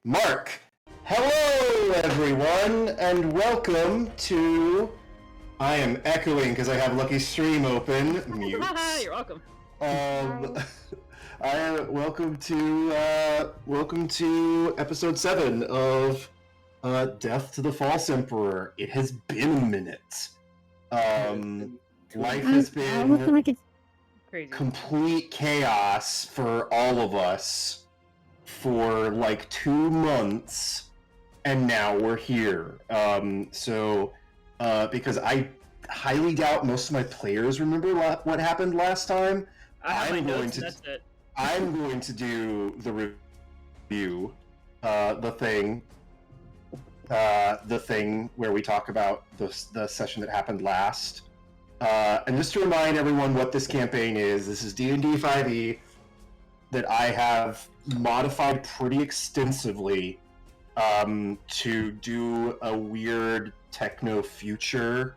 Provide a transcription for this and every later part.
Mark. Hello, everyone, and welcome to... I am echoing because I have Lucky Stream open. Mute. You're welcome. Welcome to episode 7 of Death to the False Emperor. It has been a minute. Life has been Crazy. Complete chaos for all of us for like 2 months, and now we're here. Because I highly doubt most of my players remember what happened last time, I'm going to do the review, the thing where we talk about the session that happened last. And just to remind everyone what this campaign is, this is D&D 5e that I have modified pretty extensively to do a weird techno-future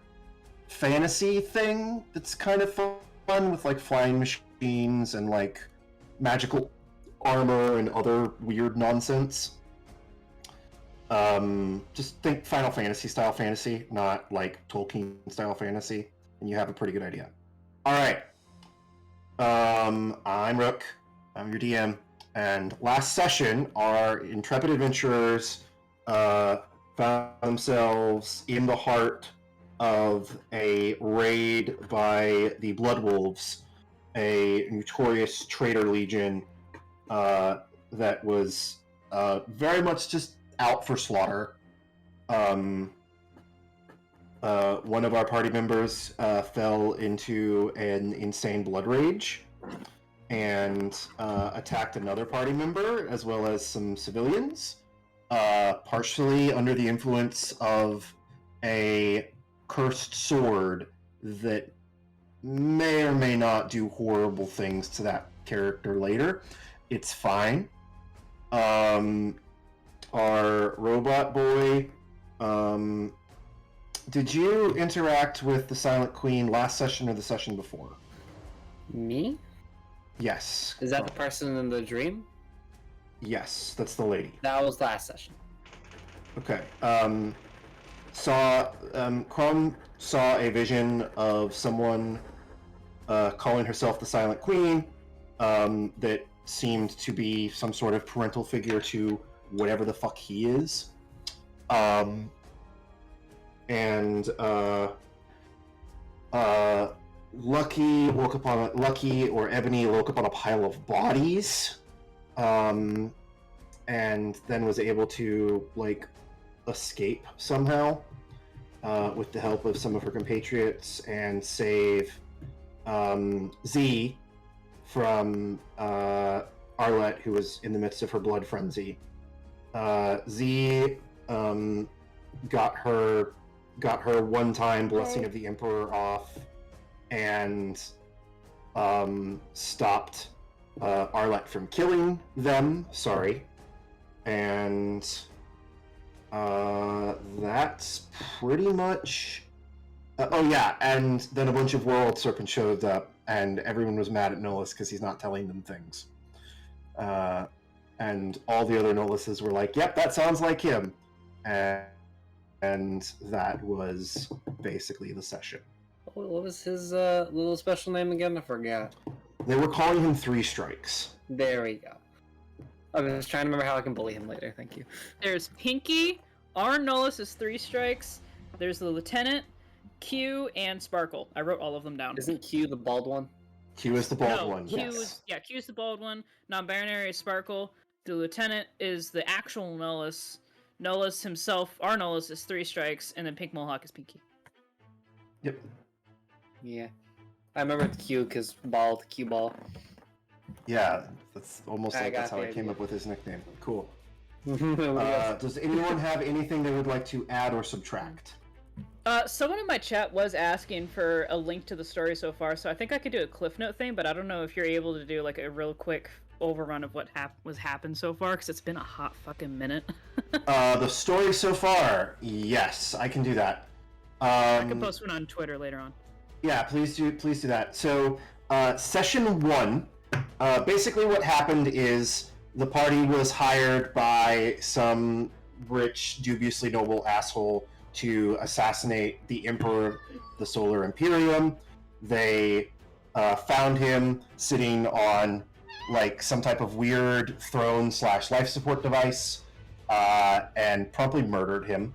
fantasy thing that's kind of fun with like flying machines and like magical armor and other weird nonsense. Just think Final Fantasy style fantasy, not like Tolkien style fantasy, and you have a pretty good idea. Alright. I'm Rook. I'm your DM. And last session, our intrepid adventurers found themselves in the heart of a raid by the Bloodwolves, a notorious traitor legion that was very much just out for slaughter. One of our party members fell into an insane blood rage and attacked another party member as well as some civilians, partially under the influence of a cursed sword that may or may not do horrible things to that character later. It's fine. Our robot boy, did you interact with the Silent Queen last session or the session before? Me? Yes. Is that the person in the dream? Yes, that's the lady. That was last session. Okay. Chrome saw a vision of someone calling herself the Silent Queen that seemed to be some sort of parental figure to whatever the fuck he is. Lucky or Ebony woke up on a pile of bodies, and then was able to like escape somehow with the help of some of her compatriots and save Z from Arlette, who was in the midst of her blood frenzy. Z got her one-time Blessing of the Emperor off and stopped Arlette from killing them. Sorry. And that's pretty much... oh yeah, and then a bunch of World Serpents showed up, and everyone was mad at Nolus because he's not telling them things. And all the other Noluses were like, yep, that sounds like him. And that was basically the session. What was his little special name again? I forgot. They were calling him Three Strikes. There we go. I was trying to remember how I can bully him later. Thank you. There's Pinky, R. Nolus is 3 strikes, there's the Lieutenant, Q, and Sparkle. I wrote all of them down. Isn't Q the bald one? Q is the bald one, Q yes. Q is the bald one, non-binary is Sparkle, the Lieutenant is the actual Nolus, Nolus himself, R. Nolus is 3 strikes, and then Pink Mohawk is Pinky. Yep. Yeah. I remember the Q because bald, Q ball. Yeah, that's almost like that's how I came up with his nickname. Cool. Does anyone have anything they would like to add or subtract? Someone in my chat was asking for a link to the story so far, so I think I could do a Cliff Note thing, but I don't know if you're able to do like a real quick overrun of what was happened so far, because it's been a hot fucking minute. The story so far, yes, I can do that. I can post one on Twitter later on. Yeah, please do that. So, session 1, basically what happened is the party was hired by some rich, dubiously noble asshole to assassinate the Emperor of the Solar Imperium. They found him sitting on like some type of weird throne / life support device, and promptly murdered him,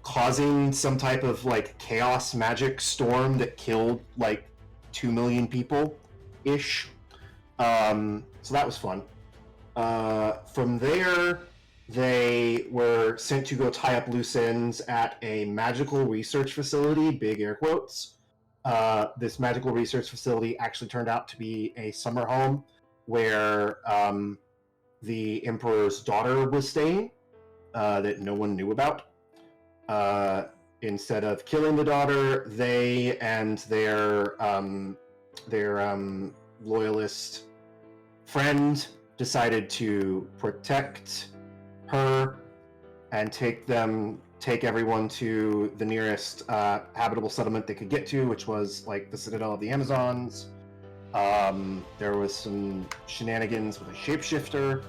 causing some type of like chaos magic storm that killed like 2 million people ish. So that was fun. From there, they were sent to go tie up loose ends at a magical research facility, big air quotes. This magical research facility actually turned out to be a summer home where the Emperor's daughter was staying, that no one knew about. Instead of killing the daughter, they and their loyalist friend decided to protect her and take everyone to the nearest habitable settlement they could get to, which was like the Citadel of the Amazons. There was some shenanigans with a shapeshifter.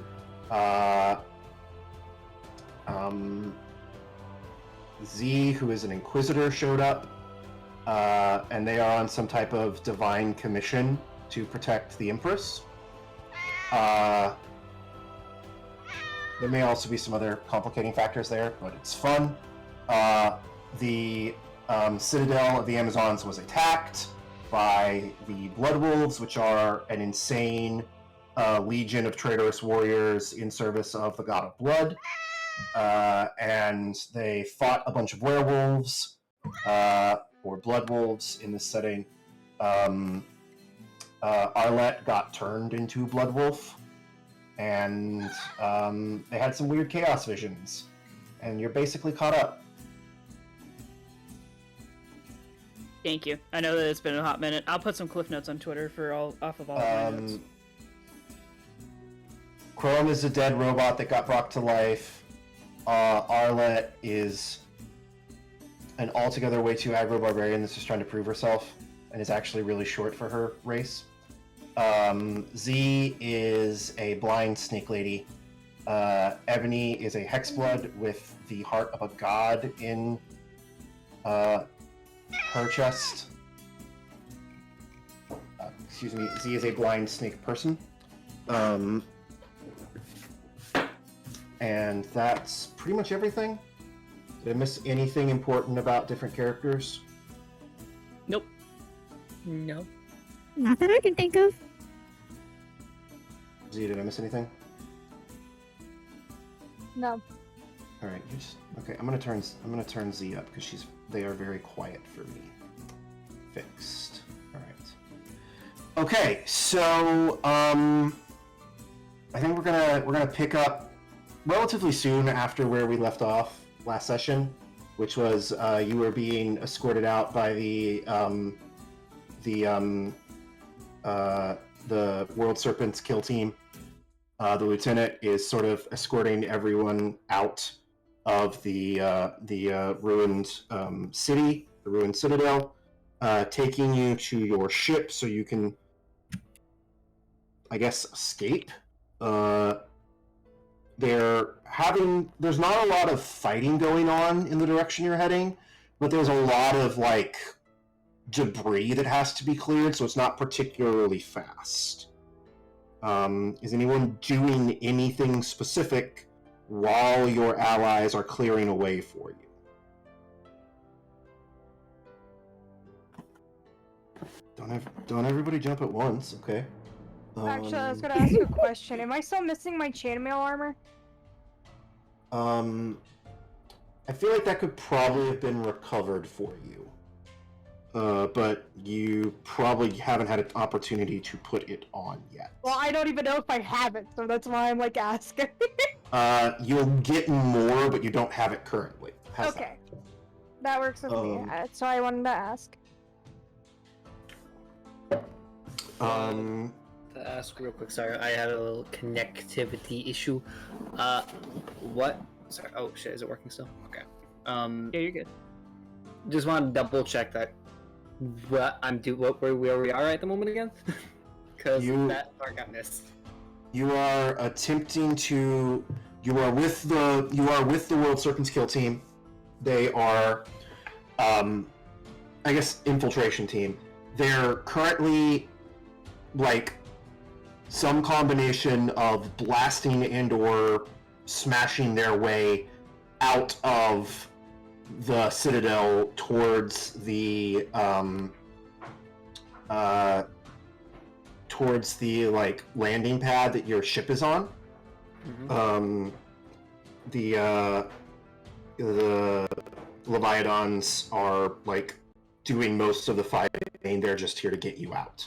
Z, who is an Inquisitor, showed up, and they are on some type of divine commission to protect the Empress. There may also be some other complicating factors there, but it's fun. The Citadel of the Amazons was attacked by the Blood Wolves, which are an insane legion of traitorous warriors in service of the god of blood. And they fought a bunch of werewolves, or blood wolves in this setting. Arlette got turned into Blood Wolf, and they had some weird chaos visions, and you're basically caught up. Thank you. I know that it's been a hot minute. I'll put some cliff notes on Twitter for off of all of my notes. Chrome is a dead robot that got brought to life. Arlette is an altogether way too aggro barbarian that's just trying to prove herself and is actually really short for her race. Z is a blind snake lady. Ebony is a hexblood with the heart of a god in her chest. Excuse me, Z is a blind snake person. And that's pretty much everything. Did I miss anything important about different characters? Nope. No. Not that I can think of. Z, did I miss anything? No. All right, okay. I'm gonna turn Z up because they are very quiet for me. Fixed. All right. Okay, so I think we're gonna pick up relatively soon after where we left off last session, which was you were being escorted out by the World Serpents kill team. The lieutenant is sort of escorting everyone out of the ruined city, the ruined citadel, taking you to your ship so you can, I guess, escape. There's not a lot of fighting going on in the direction you're heading, but there's a lot of like debris that has to be cleared, so it's not particularly fast. Is anyone doing anything specific while your allies are clearing a way for you? Don't everybody jump at once, okay? Actually, I was gonna ask you a question. Am I still missing my chainmail armor? I feel like that could probably have been recovered for you. But you probably haven't had an opportunity to put it on yet. Well, I don't even know if I have it, so that's why I'm like asking. You'll get more, but you don't have it currently. How's okay. That works with me. That's why I wanted to ask. To ask real quick, sorry, I had a little connectivity issue. What? Sorry. Oh shit, is it working still? Okay. Yeah, you're good. Just want to double check that where we are at the moment again, because You- that part got missed. You are attempting to. You are with the World Serpents Kill team. They are, I guess, infiltration team. They're currently like some combination of blasting and/or smashing their way out of the Citadel towards the like landing pad that your ship is on. Mhm. The Leviathans are like doing most of the fighting. They're just here to get you out.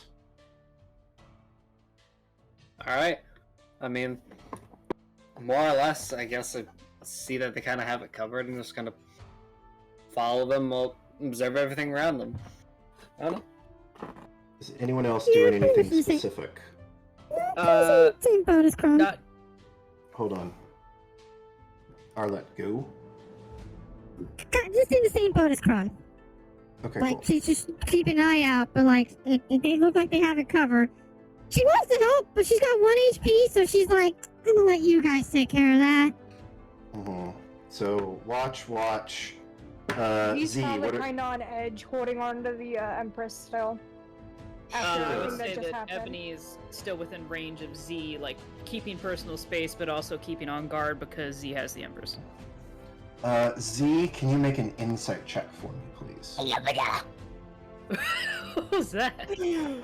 Alright. I mean, more or less, I guess I see that they kind of have it covered and just kind of follow them, or observe everything around them. I don't know. Is anyone else doing anything specific? Same boat as Cron. Not Hold on. Arlette, go. Just in the same boat as Cron. Okay, Like, cool. she's just keeping an eye out, but like, they look like they have it covered. She wants to help, but she's got 1 HP, so she's like, I'm gonna let you guys take care of that. So watch. He's Z, probably what are... kind of on edge, holding on to the Empress still. After I would everything that say just that happened. Ebony is still within range of Z, like keeping personal space, but also keeping on guard because Z has the Empress. Z, can you make an insight check for me, please? What was that? The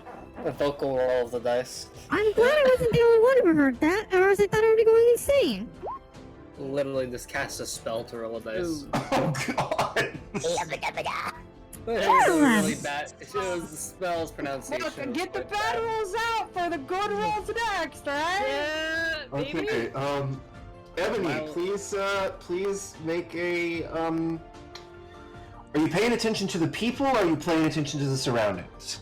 vocal roll of the dice. I'm glad I wasn't the only one who heard that, or else I thought I would be going insane. Literally just cast a spell to roll a dice. Ooh. Oh god! It was really bad. It was the spell's pronunciation. Look, get the was bad quite rolls out for the good rolls next, alright? Yeah, baby. Okay, Ebony, Well- please make a, Are you paying attention to the people, or are you paying attention to the surroundings?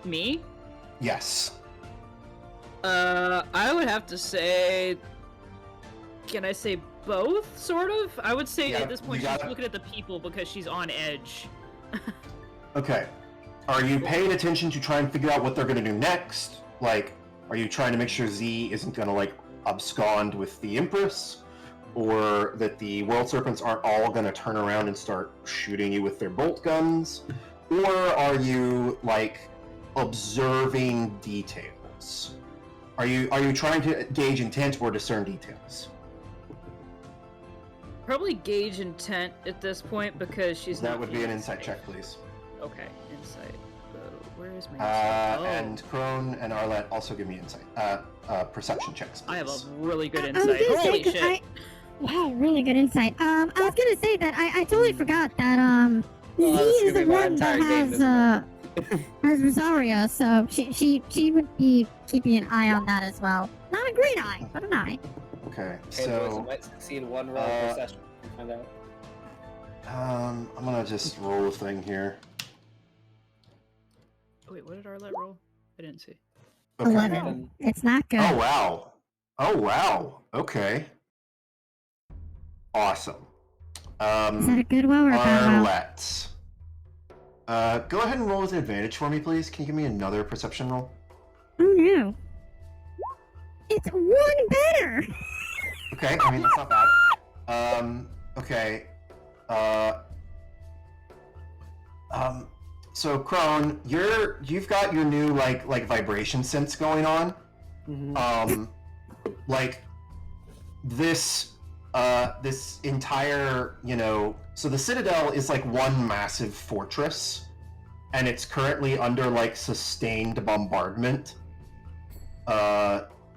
Me? Yes. I would have to say. Can I say both? Sort of. I would say Yeah, at this point you she's gotta- looking at the people because she's on edge. Okay. Are you paying attention to try and figure out what they're gonna do next? Like, are you trying to make sure Z isn't gonna, like, abscond with the Empress? Or that the World Serpents aren't all gonna turn around and start shooting you with their bolt guns? Or are you, like, observing details? Are you trying to gauge intent or discern details? Probably gauge intent at this point because she's That not would be an feeling insight safe. check, please. Okay, insight. Where is my insight? Oh, And Crone and Arlette also give me insight. Perception checks, please. I have a really good I was insight. gonna say, Holy 'cause shit! Wow, really good insight. I was gonna say that I totally forgot that, Well, Z this is could the be my one that entire game, has Rosaria, so she would be keeping an eye on that as well. Not a great eye, but an eye. Okay, Okay, boys, it so might succeed one roll per session. Find out. I'm gonna just roll a thing here. Oh, wait, what did Arlette roll? I didn't see. Okay. 11. It's not good. Oh wow. Oh wow. Okay. Awesome. Is that a good well or a bad well? Arlette. Go ahead and roll with advantage for me, please. Can you give me another perception roll? Oh no. It's one better! Okay, I mean that's not bad. Okay. So Crone, you've got your new like vibration sense going on. Like this entire, so the Citadel is like one massive fortress, and it's currently under like sustained bombardment.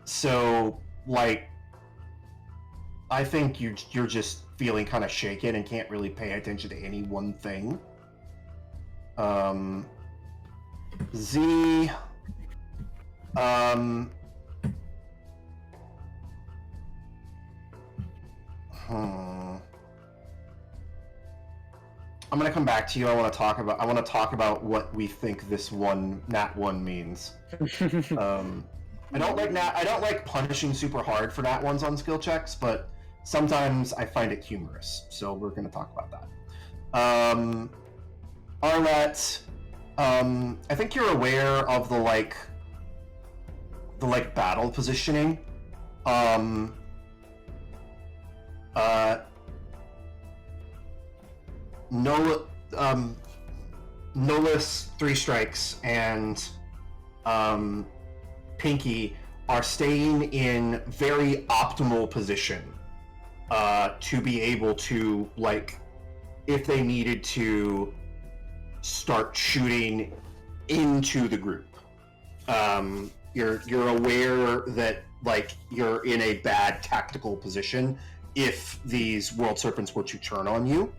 So like I think you're just feeling kind of shaken and can't really pay attention to any one thing. Z. I'm gonna come back to you. I want to talk about what we think this nat 1 means. I don't like punishing super hard for nat 1s on skill checks, but sometimes I find it humorous. So we're gonna talk about that. Arlette, I think you're aware of the the like battle positioning. Nolus, Three Strikes, and Pinky are staying in very optimal position to be able to, like, if they needed to start shooting into the group. You're aware that, like, you're in a bad tactical position if these World Serpents were to turn on you.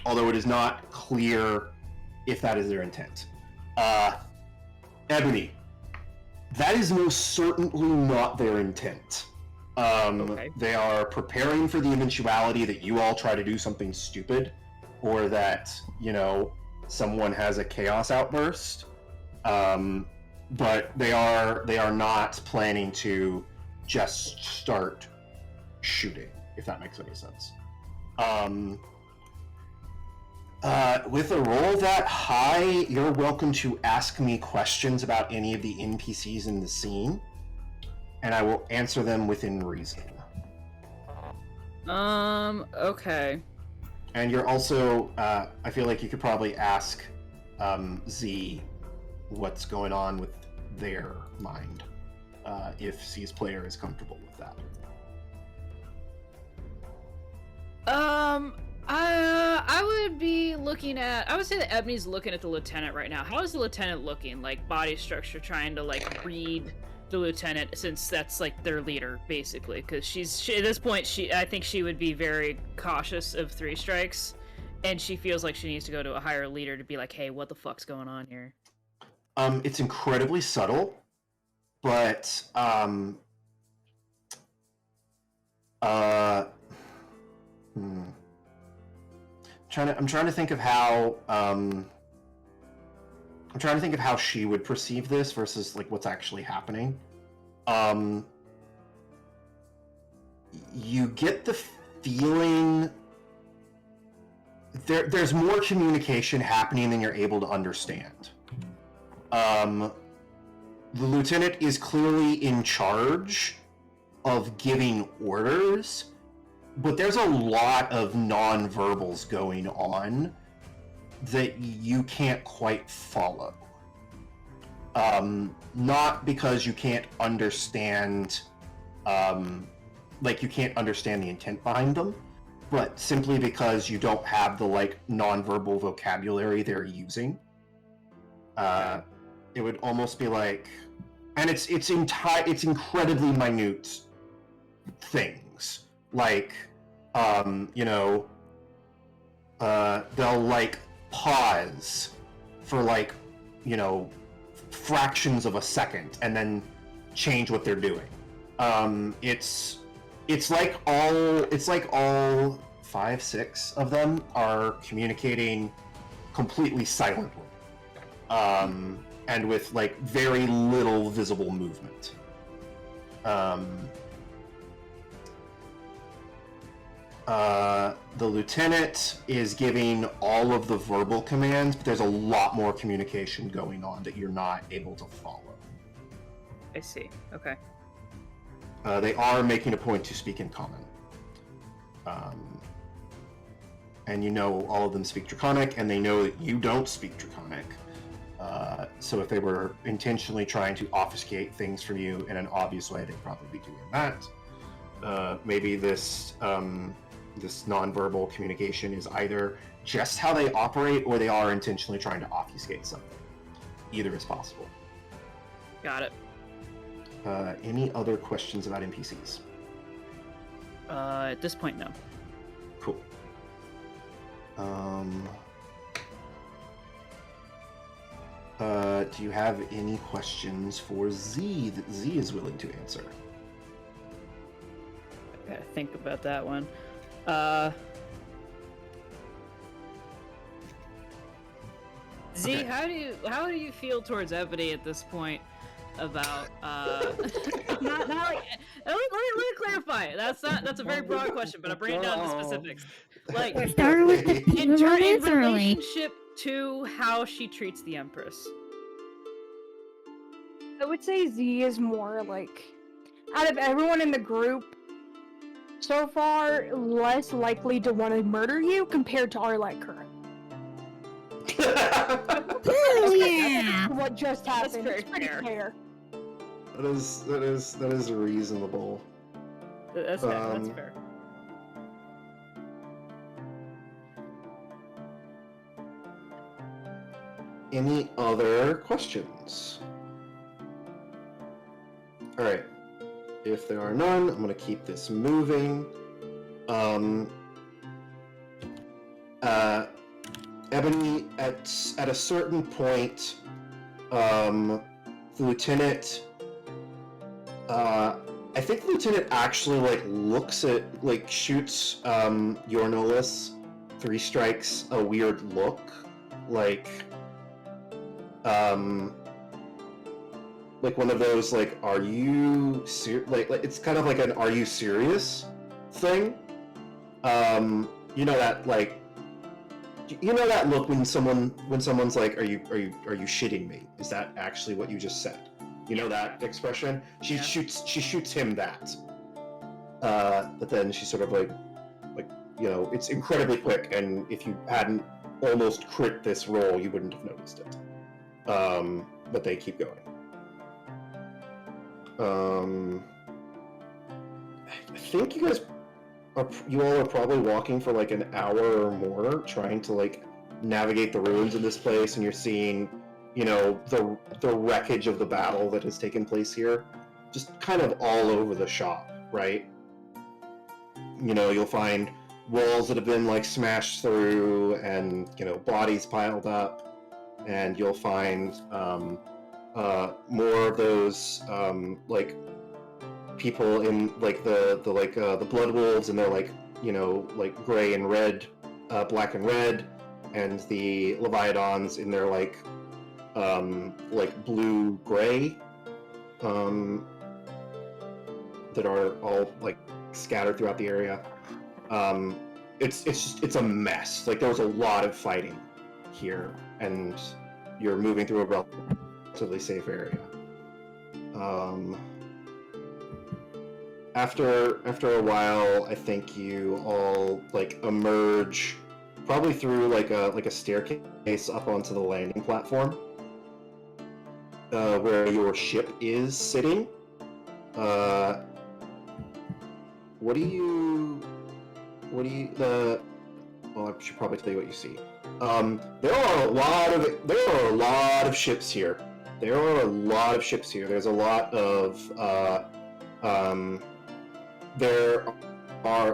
Although it is not clear if that is their intent. Ebony, that is most certainly not their intent. Okay. They are preparing for the eventuality that you all try to do something stupid, or that, you know, someone has a chaos outburst. But they are not planning to just start shooting, if that makes any sense. With a roll that high, you're welcome to ask me questions about any of the NPCs in the scene, and I will answer them within reason. Okay. And you're also, I feel like you could probably ask Z what's going on with their mind, if Z's player is comfortable with that. I would be looking at. I would say that Ebony's looking at the lieutenant right now. How is the lieutenant looking? Like body structure, trying to like read the lieutenant, since that's like their leader basically. Because she at this point, I think she would be very cautious of Three Strikes, and she feels like she needs to go to a higher leader to be like, hey, what the fuck's going on here? It's incredibly subtle, but I'm trying to think of how she would perceive this versus like what's actually happening. You get the feeling there's more communication happening than you're able to understand. The lieutenant is clearly in charge of giving orders, but there's a lot of non-verbals going on that you can't quite follow. Not because you can't understand, you can't understand the intent behind them, but simply because you don't have the, like, non-verbal vocabulary they're using. It would almost be like, and it's incredibly minute things. Like, they'll like pause for like, fractions of a second and then change what they're doing. It's like all 5-6 of them are communicating completely silently. And with like very little visible movement. The lieutenant is giving all of the verbal commands, but there's a lot more communication going on that you're not able to follow. I see. Okay. They are making a point to speak in common. And all of them speak Draconic, and they know that you don't speak Draconic. So if they were intentionally trying to obfuscate things from you in an obvious way, they'd probably be doing that. Maybe this nonverbal communication is either just how they operate, or they are intentionally trying to obfuscate something. Either is possible. Got it. Any other questions about NPCs? At this point, no. Cool. Do you have any questions for Z that Z is willing to answer? I gotta think about that one. Z, Okay. how do you feel towards Ebony at this point? About not like let me clarify. That's a very broad question, but I'm bringing down the specifics. Like We're starting with the in romance early. relationship to how she treats the Empress. I would say Z is more like, out of everyone in the group, so far, less likely to want to murder you compared to Arlette current. Hell yeah! What just happened? very It's pretty fair. That is reasonable. That's fair. That's Um, fair. Any other questions? All right. If there are none, I'm gonna keep this moving. Ebony, at a certain point, the lieutenant, I think the lieutenant actually looks at shoots Yornolis 3 strikes a weird look, like one of those are you it's kind of like an are you serious thing. You know that look when someone's like, are you shitting me? Is that actually what you just said? You know that expression? She shoots him that. But then she's sort of like it's incredibly quick, and if you hadn't almost crit this roll, you wouldn't have noticed it. But they keep going. I think you all are probably walking for an hour or more, trying to navigate the ruins of this place, and you're seeing, the wreckage of the battle that has taken place here, just kind of all over the shop, right? You'll find walls that have been smashed through, and bodies piled up, and you'll find more of those people in the blood wolves, and they're gray and red, black and red, and the leviathans in their blue gray, that are all scattered throughout the area. It's a mess. There was a lot of fighting here, and you're moving through a relatively safe area. After a while, I think you all emerge, probably through a staircase up onto the landing platform, where your ship is sitting. What do you? Well, I should probably tell you what you see. There are a lot of ships here. There's a lot of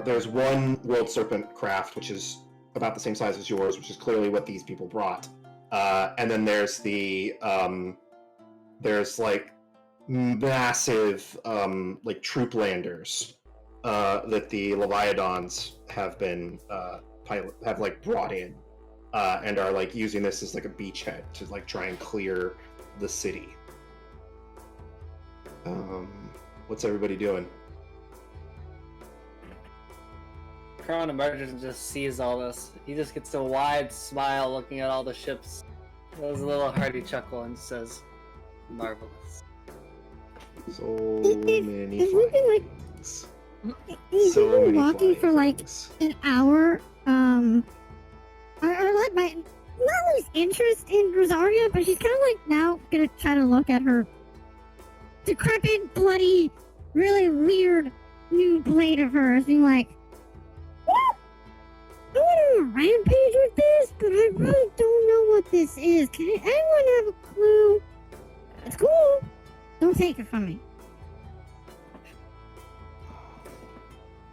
there's one World Serpent craft, which is about the same size as yours, which is clearly what these people brought. And then there's massive troop landers that the Leviathans have been brought in, and are using this as a beachhead to try and clear the city. What's everybody doing? Kron emerges and just sees all this. He just gets a wide smile looking at all the ships. Does a little hearty chuckle and says, "Marvelous." So many If we've been things. we've So been many walking for things. an hour. I might not lose interest in Rosaria, but she's kind of now gonna try to look at her decrepit, bloody, really weird new blade of hers, being like, "What? I went on a rampage with this, but I really don't know what this is. Can anyone have a clue? It's cool. Don't take it from me."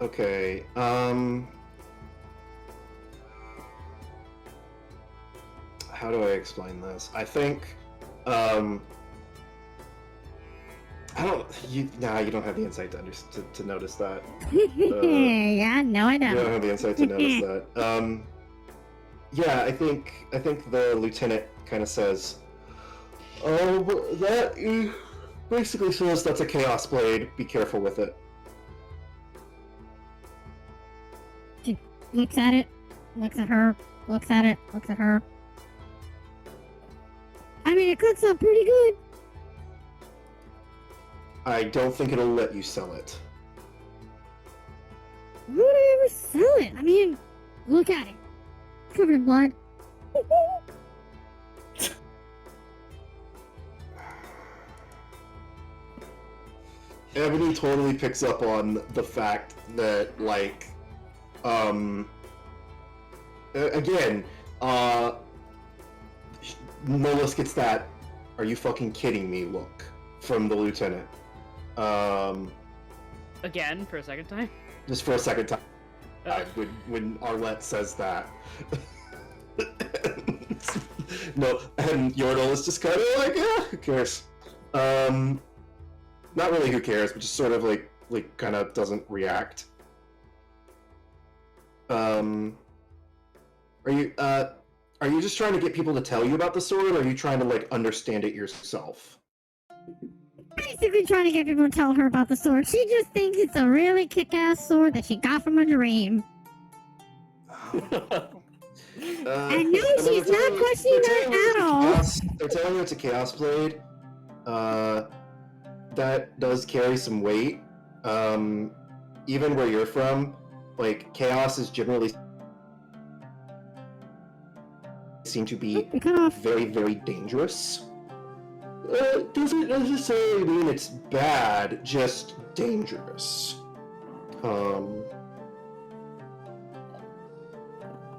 Okay, how do I explain this? I think, you don't have the insight to notice that. Yeah, no, I You don't don't. have the insight to notice that. Yeah, I think the lieutenant kind of says, that basically says that's a chaos blade. Be careful with it. She looks at it, looks at her, looks at it, looks at her. I mean, it cooks up pretty good. I don't think it'll let you sell it. Why would I ever sell it? I mean, look at it. Covered in blood. Ebony totally picks up on the fact that, like, again, Nolis gets that "Are you fucking kidding me?" look from the lieutenant. Again, for a second time. Just for a second time, Uh, when Arlette says that. No, and Yordle is just kind of like, yeah, who cares? Not really who cares, but just sort of like kind of doesn't react. Are you just trying to get people to tell you about the sword, or are you trying to like understand it yourself? Basically trying to get people to tell her about the sword. She just thinks it's a really kick-ass sword that she got from a dream. And no, she's not questioning that at all. They're telling you it's a Chaos Blade. That does carry some weight. Even where you're from, like, Chaos is generally seem to be very, very dangerous. Doesn't necessarily mean it's bad, just dangerous.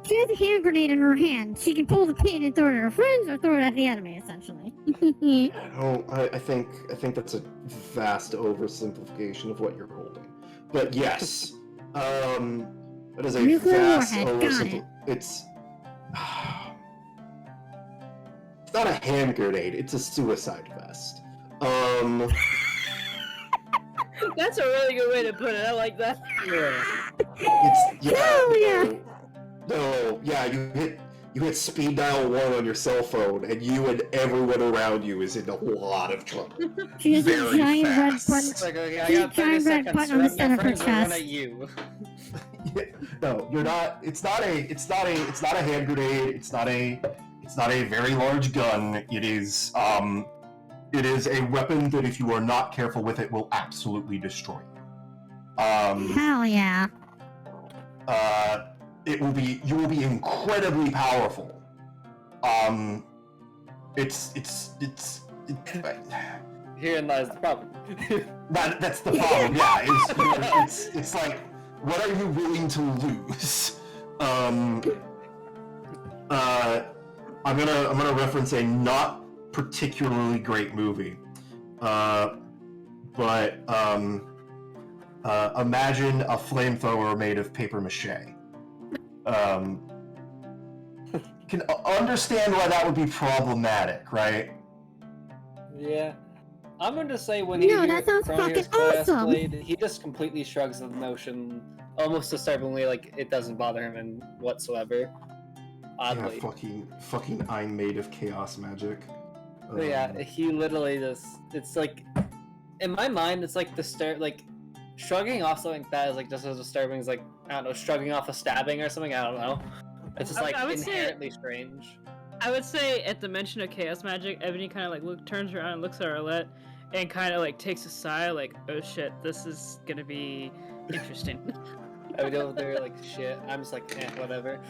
She has a hand grenade in her hand. She can pull the pin and throw it at her friends or throw it at the enemy, essentially. I think that's a vast oversimplification of what you're holding. But yes, that is a Nuclear vast warhead, got it. It's not a hand grenade. It's a suicide vest. That's a really good way to put it. I like that. You hit speed dial 1 on your cell phone, and you and everyone around you is in a lot of trouble. She has a giant red button. It's like, okay, I She's got a 30 giant red seconds. button on the center of her Run chest. at you. No, you're not. It's not a hand grenade. It's not a very large gun. It is a weapon that, if you are not careful with it, will absolutely destroy you. Hell yeah. You will be incredibly powerful. Herein lies the problem. That's the problem. Yeah, it's like, what are you willing to lose? I'm gonna reference a not particularly great movie, but imagine a flamethrower made of paper mache. Can understand why that would be problematic, right? Yeah. I'm going to say when No, he that sounds fucking awesome. Blade, he just completely shrugs the notion, almost disturbingly, like it doesn't bother him in whatsoever. Oddly. Yeah, fucking I'm made of chaos magic. But yeah, he literally just, it's like, in my mind, it's like shrugging off something like that is like just as disturbing as, like, I don't know, shrugging off a stabbing or something, I don't know. It's just like inherently strange. I would say at the mention of chaos magic, Ebony kind of like turns around and looks at Arlette and kind of like takes a sigh, like, oh shit, this is gonna be interesting. I would go there like, shit, I'm just like, whatever.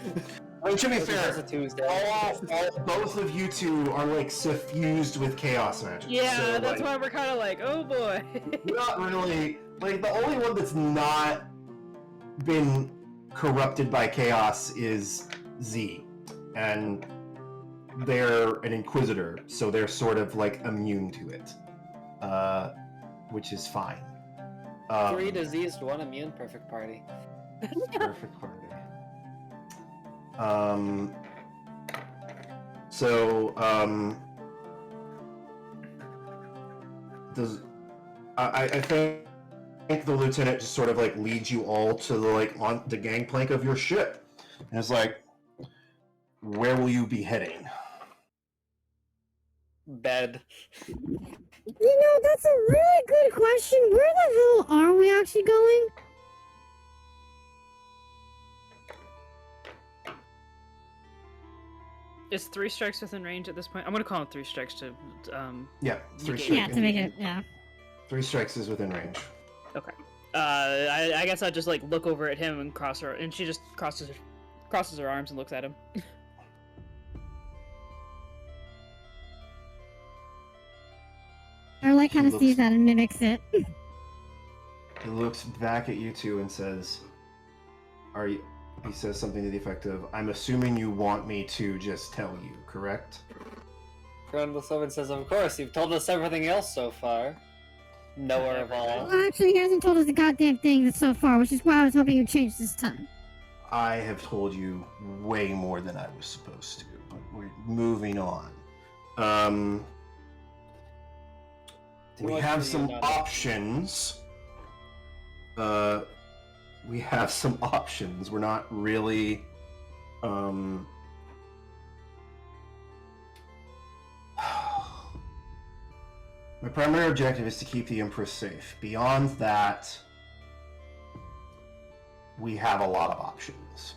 I mean, to be fair, It's a Tuesday. both of you two are like suffused with chaos magic. Yeah, so, that's like, why we're kind of like, oh boy. not really. Like, the only one that's not been corrupted by chaos is Z, and they're an inquisitor, so they're sort of like immune to it, which is fine. 3 diseased, 1 immune, perfect party. Perfect party. So, I think the lieutenant just sort of like leads you all to the, like, on the gangplank of your ship, and it's like, where will you be heading? Bed. You know, that's a really good question. Where the hell are we actually going? Is 3 strikes within range at this point? I'm gonna call it 3 strikes to Yeah, 3 negate. strikes. Yeah, to make it, yeah. 3 strikes is within range. Okay. I guess I'd just like look over at him and cross her, and she just crosses her arms and looks at him. Arlight kind of She sees looks- that and mimics it. He looks back at you two and says, "Are you?" He says something to the effect of, "I'm assuming you want me to just tell you, correct?" Cronin looks over and says, "Of course, you've told us everything else so far. Knower of all." Well, actually, he hasn't told us a goddamn thing so far, which is why I was hoping you'd change this time. I have told you way more than I was supposed to, but we're moving on. We have some options. We have some options. We're not really, My primary objective is to keep the Empress safe. Beyond that, we have a lot of options.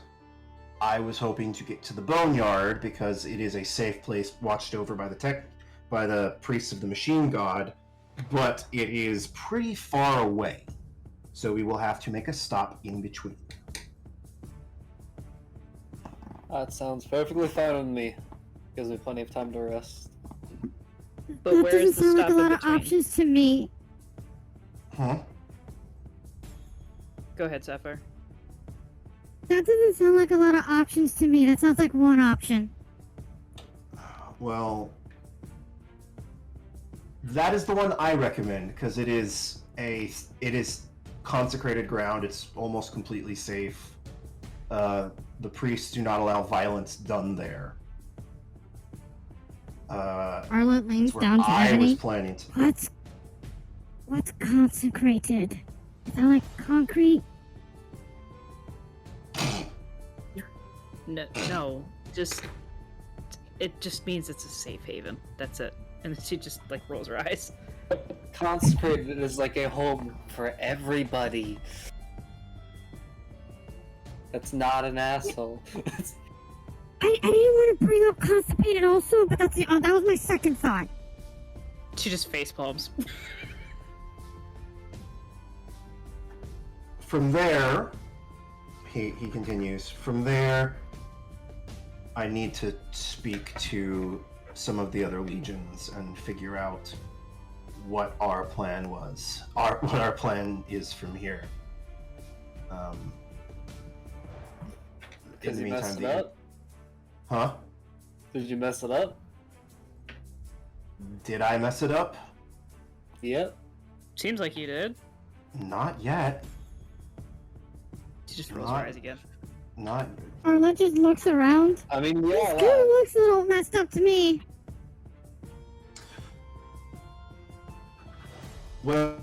I was hoping to get to the Boneyard because it is a safe place watched over by the priests of the Machine God, but it is pretty far away. So we will have to make a stop in between. That sounds perfectly fine with me. Gives me plenty of time to rest. But That where's doesn't the sound like stop a lot in of between? options to me. Huh? Go ahead, Sapphire. That doesn't sound like a lot of options to me. That sounds like one option. Well, that is the one I recommend because it is consecrated ground. It's almost completely safe. The priests do not allow violence done there. Arlight leans That's where down to I was Ebony. planning to. What's consecrated? Is that like concrete? No, it just means it's a safe haven. That's it. And then she just like rolls her eyes. Consecrated is like a home for everybody. That's not an asshole. I didn't want to bring up constipated also, but that was my second thought. She just face palms. From there, he continues. From there, I need to speak to some of the other legions and figure out what our plan was. What our plan is from here. Because in you the messed it meantime, up? Huh? Did you mess it up? Did I mess it up? Yep. Seems like you did. Not yet. She just rolls her eyes again. Not. Arlight just looks around. I mean, This yeah. kind of looks a little messed up to me. Well,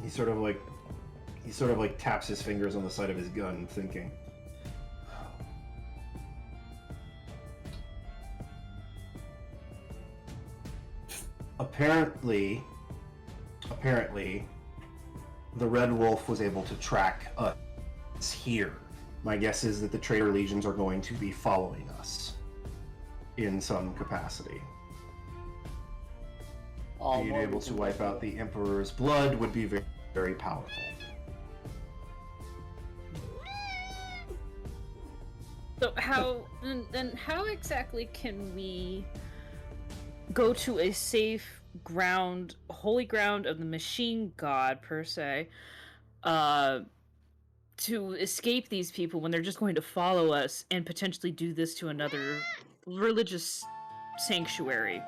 he sort of like taps his fingers on the side of his gun, thinking. Apparently, the Red Wolf was able to track us here. My guess is that the traitor legions are going to be following us in some capacity. Being able to wipe out the Emperor's blood would be very, very powerful. So how exactly can we go to a safe ground, holy ground of the Machine God per se, to escape these people when they're just going to follow us and potentially do this to another religious sanctuary?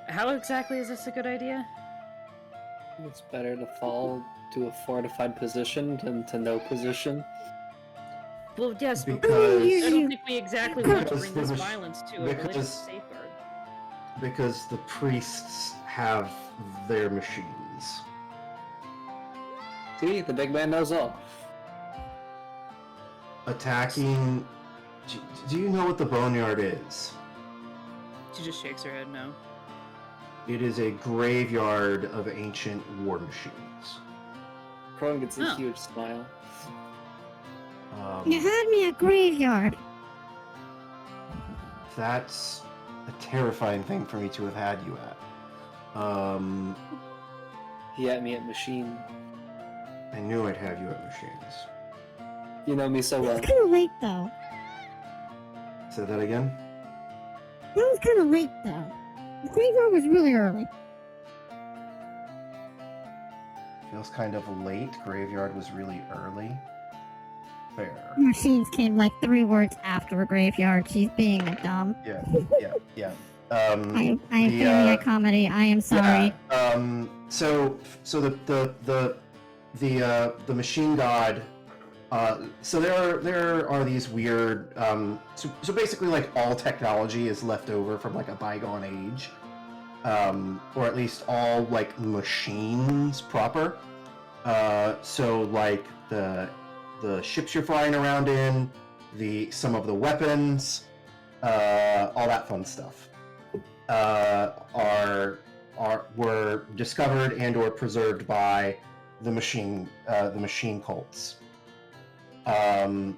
How exactly is this a good idea? It's better to fall to a fortified position than to no position. Well, yes, but Because I don't think we exactly want to Because bring the this mach- violence to a because- religious safeguard. because the priests have their machines. See, the big man knows all. Attacking. Do you know what the Boneyard is? She just shakes her head no. It is a graveyard of ancient war machines. Cronin gets a Oh. huge smile. You had me at graveyard. that's a terrifying thing for me to have had you at. He had me at machine. I knew I'd have you at machines. You know me so well. That was kind of late, though. Say that again? That was kind of late, though. The graveyard was really early. Feels kind of late. Graveyard was really early. Fair. Machines came like 3 words after a graveyard. She's being dumb. Yeah. Yeah. I am the, failing at comedy. I am sorry. Yeah, so the machine god. So there are these weird. So basically, like all technology is left over from like a bygone age, or at least all like machines proper. So like the ships you're flying around in, some of the weapons, all that fun stuff. Were discovered and or preserved by the machine cults, and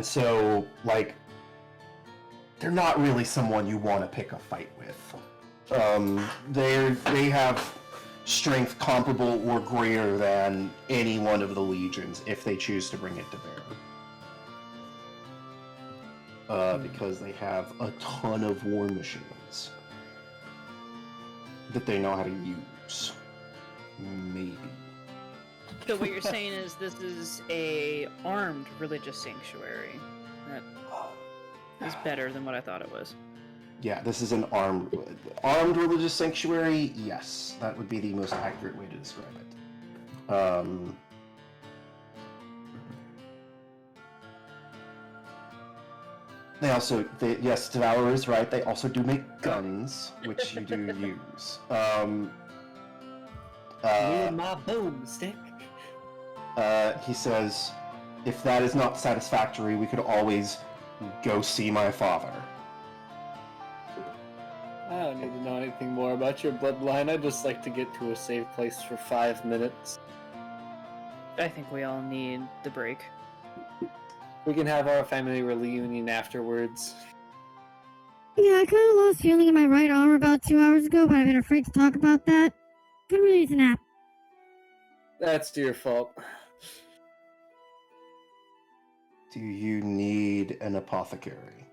so like they're not really someone you want to pick a fight with. They have strength comparable or greater than any one of the legions if they choose to bring it to bear. Because they have a ton of war machines that they know how to use. Maybe. So what you're saying is this is a armed religious sanctuary. That is better than what I thought it was. Yeah, this is an armed religious sanctuary. Yes, that would be the most accurate way to describe it. Yes, Devour is right. They also do make guns, which you do use. Me and my boomstick. He says, if that is not satisfactory, we could always go see my father. I don't need to know anything more about your bloodline. I'd just like to get to a safe place for 5 minutes. I think we all need the break. We can have our family reunion afterwards. Yeah, I kind of lost feeling in my right arm about 2 hours ago, but I've been afraid to talk about that. Could really use a nap. That's your fault. Do you need an apothecary?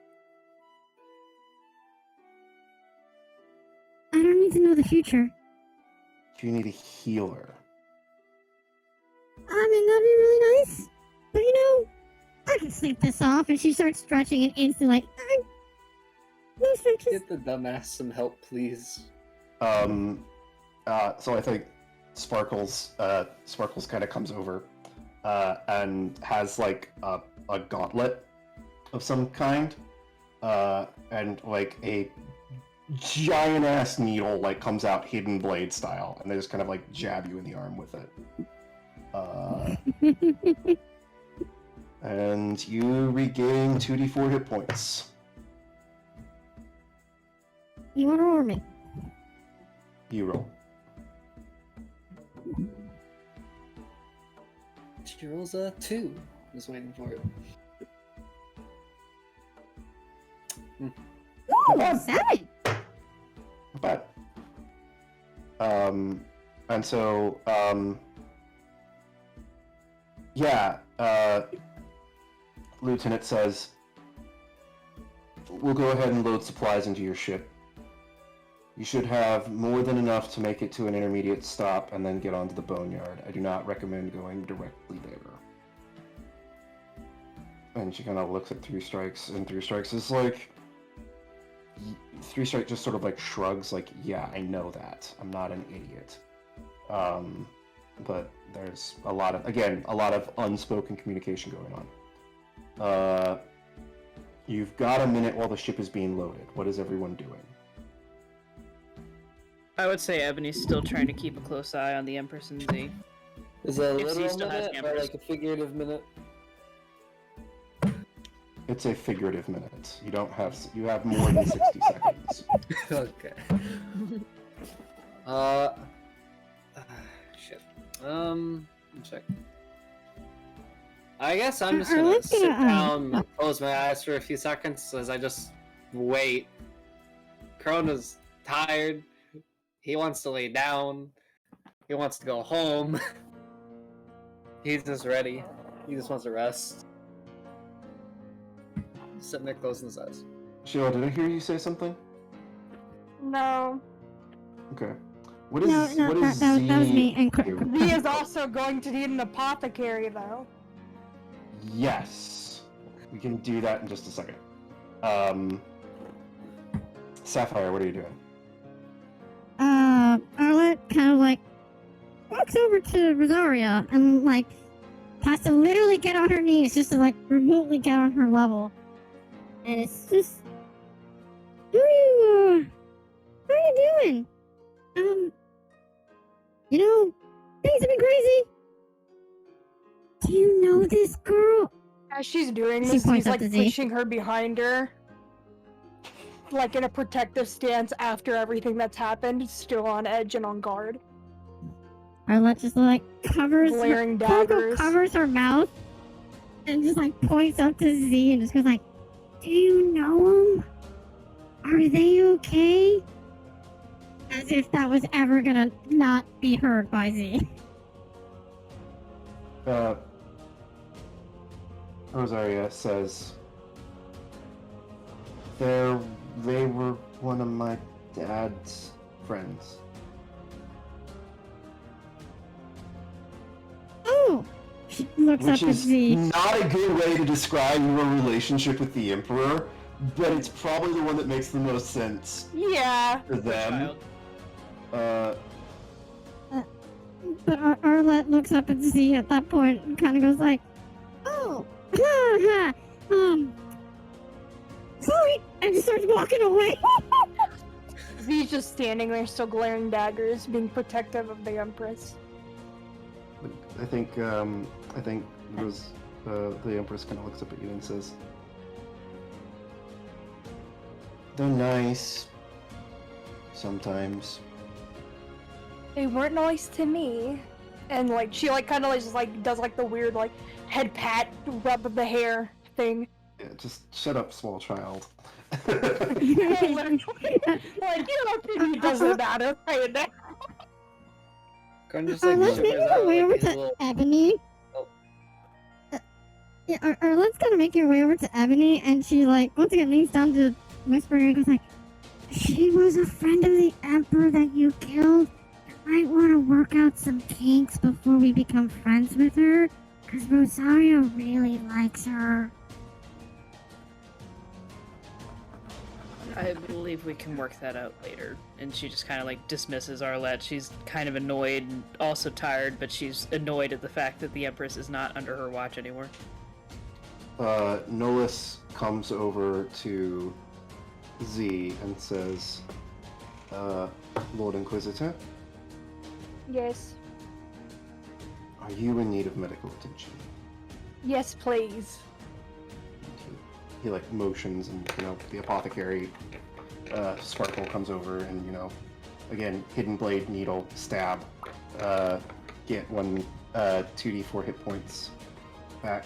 I don't need to know the future. Do you need a healer? I mean, that'd be really nice. But you know, I can sleep this off. And she starts stretching and instantly like, no stretches. Get the dumbass some help, please. So I think Sparkles kind of comes over and has like a gauntlet of some kind, and like a giant ass needle like comes out hidden blade style, and they just kind of like jab you in the arm with it. And you regain 2d4 hit points. You want to roll me? You roll. She rolls a 2. Just waiting for it. Ooh, 7. Not bad. And so, yeah, Lieutenant says, we'll go ahead and load supplies into your ship. You should have more than enough to make it to an intermediate stop and then get onto the boneyard. I do not recommend going directly there. And she kind of looks at Three Strikes, and Three Strikes is like... Three Strikes just sort of like shrugs, like, yeah, I know that. I'm not an idiot. But there's a lot of unspoken communication going on. You've got a minute while the ship is being loaded. What is everyone doing? I would say Ebony's still trying to keep a close eye on the Empress and Z. Is it a If she literal still has minute or cameras. like a figurative minute? It's a figurative minute. You have more than 60 seconds. Okay. Shit. One sec. I guess I'm just Or gonna let's sit get, down and close my eyes for a few seconds as I just wait. Krona's tired. He wants to lay down. He wants to go home. He's just ready. He just wants to rest. Sitting there closing his eyes. Sheila, did I hear you say something? No. Okay. What is No, what is that was Z me. And do? Z is also going to need an apothecary, though. Yes, we can do that in just a second. Sapphire, what are you doing? Arlette kind of like walks over to Rosaria and like has to literally get on her knees just to like remotely get on her level. And it's just, how are you doing? You know, things have been crazy. Do you know this girl? As she's doing She this, points he's up like to Z. pushing her behind her. Like in a protective stance after everything that's happened, still on edge and on guard. Arlette just like covers Glaring Coco daggers. covers her mouth and just like points up to Z and just goes like, "Do you know them? Are they okay?" As if that was ever gonna not be heard by Z. Rosaria says, they were one of my dad's friends. Oh! She looks Which up at is Z. not a good way to describe your relationship with the Emperor, but it's probably the one that makes the most sense Yeah. for them. Child. But Arlette looks up at Z at that point and kind of goes like, "Oh, ha, ha, sorry," and just starts walking away. Z's just standing there, still glaring daggers, being protective of the Empress. I think it was the Empress kind of looks up at you and says, "They're nice. Sometimes." They weren't nice to me. And like she like kind of like just like does like the weird like head pat rub of the hair thing. Yeah, just shut up, small child. Like you know, it doesn't matter right now. Krona just like Let's shivers make our out way like over his to little. Ebony. Oh. Yeah, Arlette's gonna make your way over to Ebony, and she like once again leans down to whisper and goes like, "She was a friend of the Emperor that you killed. You might want to work out some kinks before we become friends with her, because Rosario really likes her." I believe we can work that out later. And she just kind of like dismisses Arlette. She's kind of annoyed and also tired, but she's annoyed at the fact that the Empress is not under her watch anymore. Nolus comes over to Z and says, Lord Inquisitor, Yes. are you in need of medical attention? Yes, please. He like motions, and the apothecary Sparkle comes over, and again, hidden blade, needle, stab, get 2d4 hit points back.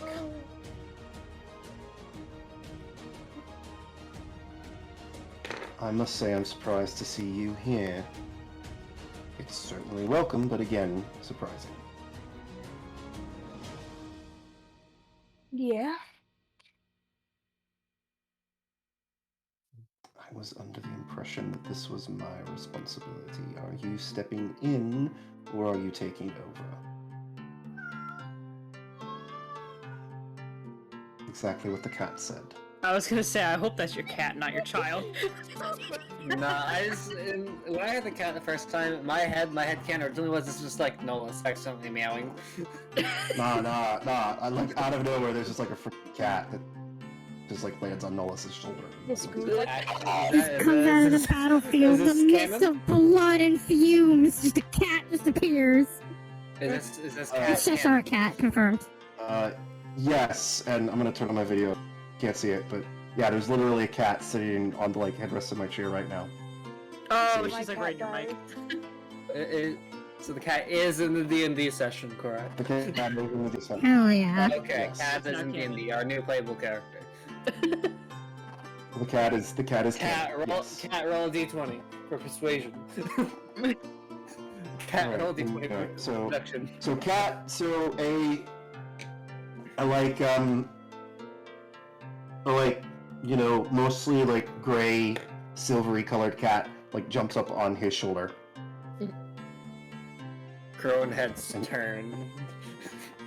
I must say I'm surprised to see you here. It's certainly welcome, but again, surprising. Yeah. I was under the impression that this was my responsibility. Are you stepping in, or are you taking over? Exactly what the cat said. I was gonna say, I hope that's your cat, not your child. Nah, when I heard the cat the first time, my head canon originally was just like Nolus accidentally meowing. Nah. I like out of nowhere, there's just like a freaking cat that just like lands on Nolus's shoulder. This group. Just comes out of the battlefield, is the this mist canon? of blood and fumes. Just a cat just appears. Is this Uh, cat It's Cheshire cat, confirmed. Yes, and I'm gonna turn on my video. Can't see it, but yeah, there's literally a cat sitting on the headrest of my chair right now. Oh, So- she's like right in your mic. So the cat is in the D&D session, correct? The cat is in the descent. Hell yeah. Okay, Yes. cat is Not in canon. D&D, our new playable character. The cat is Cat, canon, roll, yes. cat roll a d20 for persuasion. Cat Alright, roll a d20 for alright, so- seduction. So cat, so a like you know, mostly like gray, silvery colored cat like jumps up on his shoulder. Crone heads turn.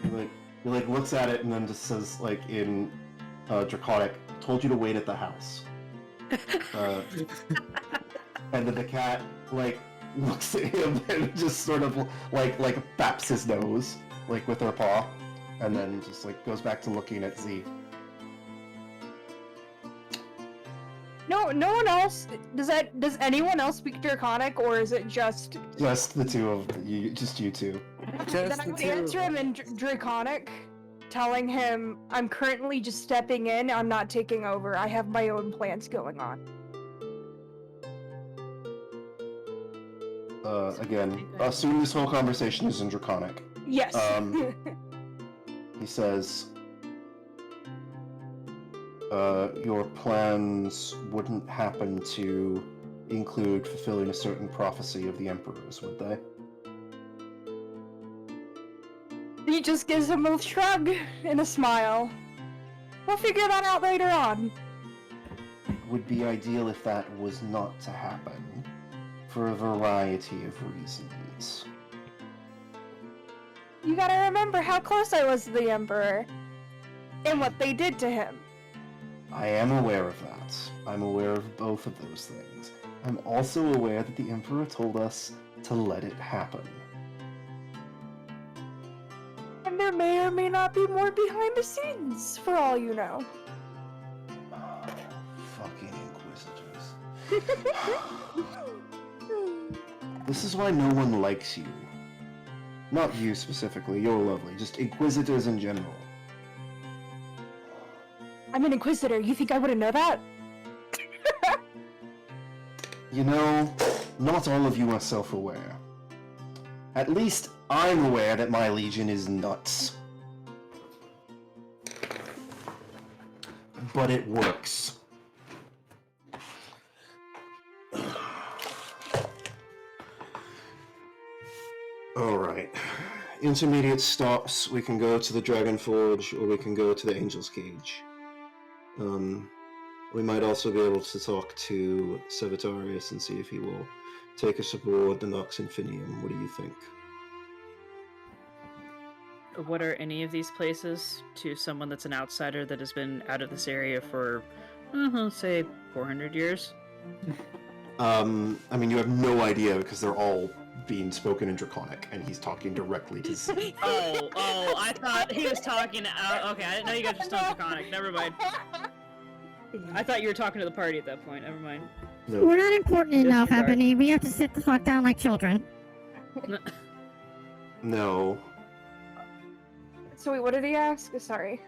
He like looks at it and then just says like in Draconic, "Told you to wait at the house." And then the cat like looks at him and just sort of like baps his nose like with her paw, and then just like goes back to looking at Z. No one else. Does anyone else speak Draconic, or is it just? Just the two of you, just you two. Then Just I the would two. answer him in Draconic, telling him I'm currently just stepping in. I'm not taking over. I have my own plans going on. Again, assume this whole conversation is in Draconic. Yes. He says, your plans wouldn't happen to include fulfilling a certain prophecy of the Emperor's, would they? He just gives him a shrug and a smile. We'll figure that out later on. It would be ideal if that was not to happen, for a variety of reasons. You gotta remember how close I was to the Emperor. And what they did to him. I am aware of that. I'm aware of both of those things. I'm also aware that the Emperor told us to let it happen. And there may or may not be more behind the scenes, for all you know. Fucking Inquisitors. This is why no one likes you. Not you specifically, you're lovely. Just Inquisitors in general. I'm an Inquisitor. You think I wouldn't know that? You know, not all of you are self-aware. At least I'm aware that my legion is nuts. But it works. Alright. Intermediate stops. We can go to the Dragon Forge, or we can go to the Angel's Cage. We might also be able to talk to Servitarius and see if he will take us aboard the Nox Infinium. What do you think? What are any of these places to someone that's an outsider that has been out of this area for, say, 400 years? I mean, you have no idea because they're all being spoken in Draconic, and he's talking directly to Z. Oh, I thought he was talking. Okay, I didn't know you guys were still Draconic. Never mind. I thought you were talking to the party at that point. Never mind. No. We're not important enough, Disregard. Ebony. We have to sit the fuck down like children. No. So wait, what did he ask? Sorry.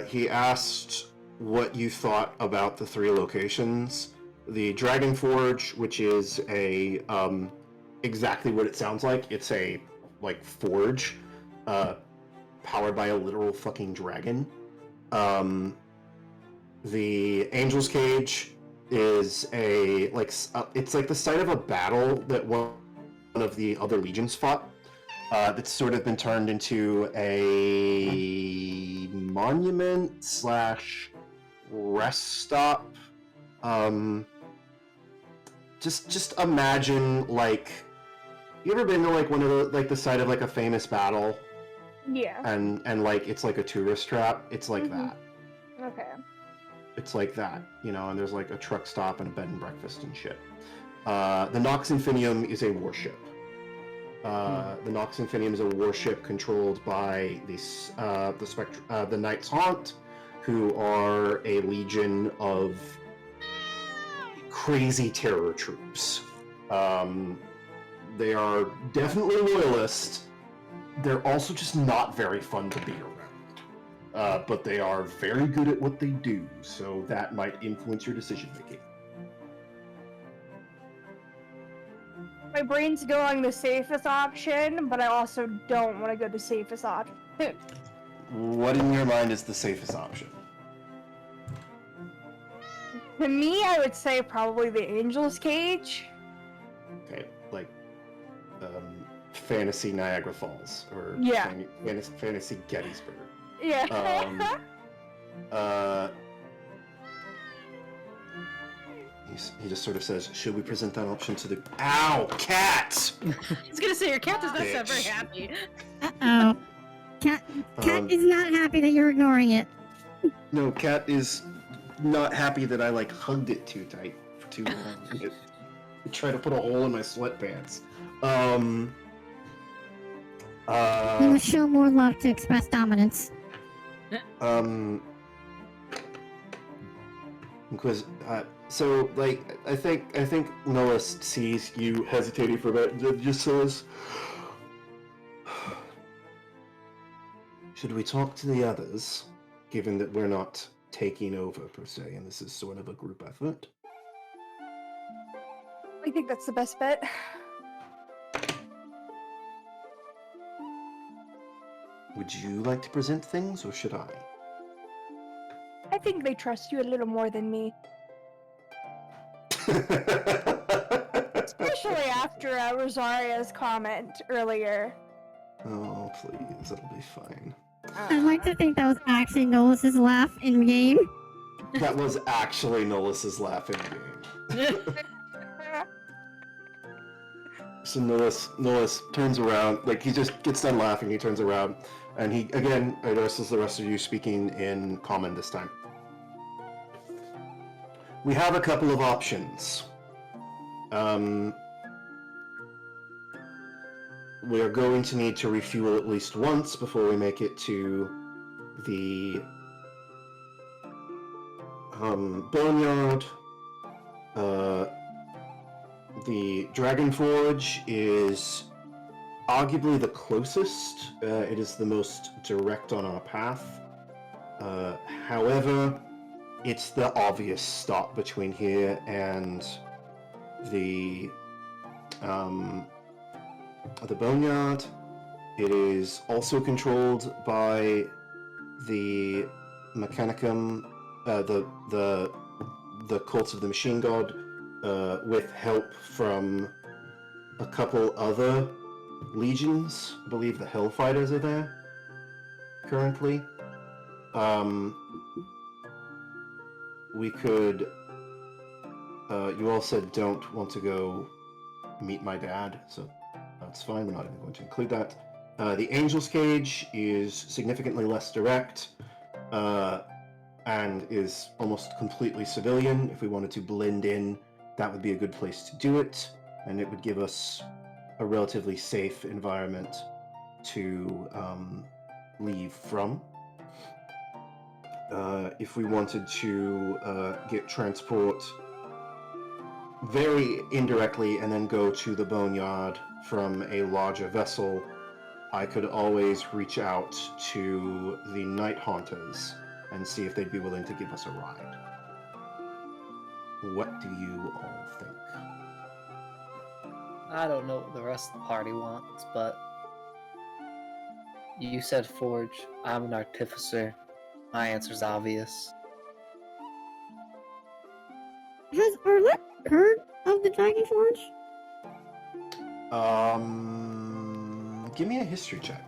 He asked what you thought about the three locations. The Dragon Forge, which is a, exactly what it sounds like. It's a, like, forge, powered by a literal fucking dragon. The Angel's Cage is a, like, it's like the site of a battle that one of the other legions fought. That's sort of been turned into a monument slash rest stop. Just imagine, like, you ever been to like one of the, like, the site of like a famous battle, Yeah. and like it's like a tourist trap? It's like Mhm. that. Okay. It's like that, you know, and there's like a truck stop and a bed and breakfast and shit. The Nox Infinium is a warship. The Nox Infinium is a warship controlled by the Knights Haunt, who are a legion of crazy terror troops. They are definitely loyalist. They're also just not very fun to be around. But they are very good at what they do, so that might influence your decision making. My brain's going the safest option, but I also don't want to go the safest option. What in your mind is the safest option? To me, I would say probably the Angel's Cage. Okay, like fantasy Niagara Falls or Yeah. fantasy Gettysburg. Yeah. He just sort of says, "Should we present that option to the?" Ow, cat! I was gonna say your cat does not sound very Bitch. happy. Uh-oh. Cat is not happy that you're ignoring it. No, cat is not happy that I like hugged it too tight for too long. It tried to put a hole in my sweatpants. You must show more love to express dominance. So like I think Noah sees you hesitating for a bit and just says, "Should we talk to the others, given that we're not taking over per se, and this is sort of a group effort?" I think that's the best bet. Would you like to present things, or should I? I think they trust you a little more than me. Especially after Rosaria's comment earlier. Oh, please, it'll be fine. I'd like to think that was actually Nolus's laugh in game. That was actually Nolus's laugh in the game. So Nolus turns around, like he just gets done laughing, he turns around, and he again addresses the rest of you speaking in common this time. We have a couple of options. We are going to need to refuel at least once before we make it to the boneyard. The Dragon Forge is arguably the closest. It is the most direct on our path. However, it's the obvious stop between here and the boneyard. It is also controlled by the Mechanicum, the Cult of the Machine God, with help from a couple other legions. I believe the Hellfighters are there currently. We could. You all said don't want to go meet my dad, so that's fine. We're not even going to include that. The Angel's Cage is significantly less direct, and is almost completely civilian. If we wanted to blend in, that would be a good place to do it, and it would give us a relatively safe environment to leave from. If we wanted to get transport very indirectly and then go to the boneyard from a larger vessel, I could always reach out to the Night Haunters and see if they'd be willing to give us a ride. What do you all think? I don't know what the rest of the party wants, but you said forge. I'm an artificer. My answer's obvious. Has Arlette heard of the Dragon Forge? Give me a history check.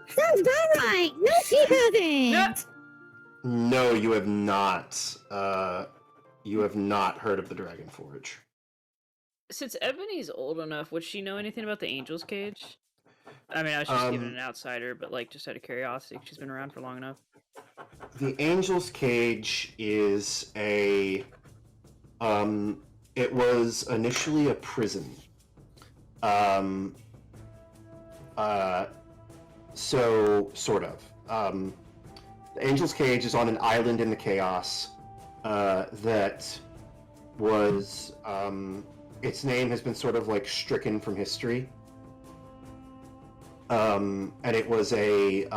Sounds about right! No, she hasn't! No, you have not. You have not heard of the Dragon Forge. Since Ebony's old enough, would she know anything about the Angel's Cage? I mean, I was just giving an outsider, but like just out of curiosity, she's been around for long enough. The Angel's Cage is a. It was initially a prison. So sort of. The Angel's Cage is on an island in the chaos. That was. Its name has been sort of like stricken from history. and it was a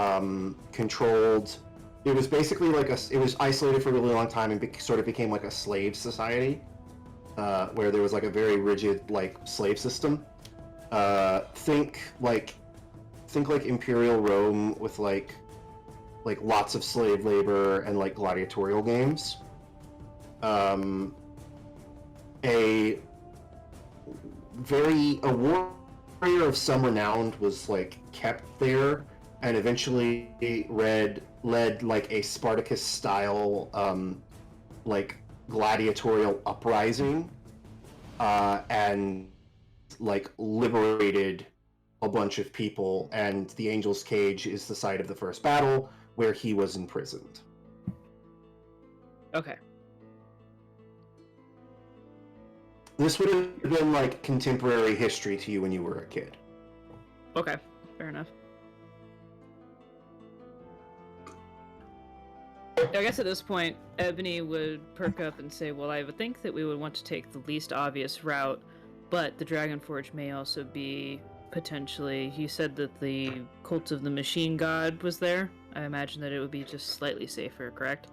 controlled. It was basically like it was isolated for a really long time and sort of became like a slave society, where there was like a very rigid like slave system. Think like Imperial Rome with like lots of slave labor and like gladiatorial games. A warrior of some renown was like kept there and eventually led like a Spartacus style like gladiatorial uprising and like liberated a bunch of people, and the Angel's Cage is the site of the first battle where he was imprisoned. Okay. This would have been like contemporary history to you when you were a kid. Okay. Fair enough. I guess at this point, Ebony would perk up and say, well, I would think that we would want to take the least obvious route, but the Dragon Forge may also be potentially... You said that the Cult of the Machine God was there. I imagine that it would be just slightly safer, correct?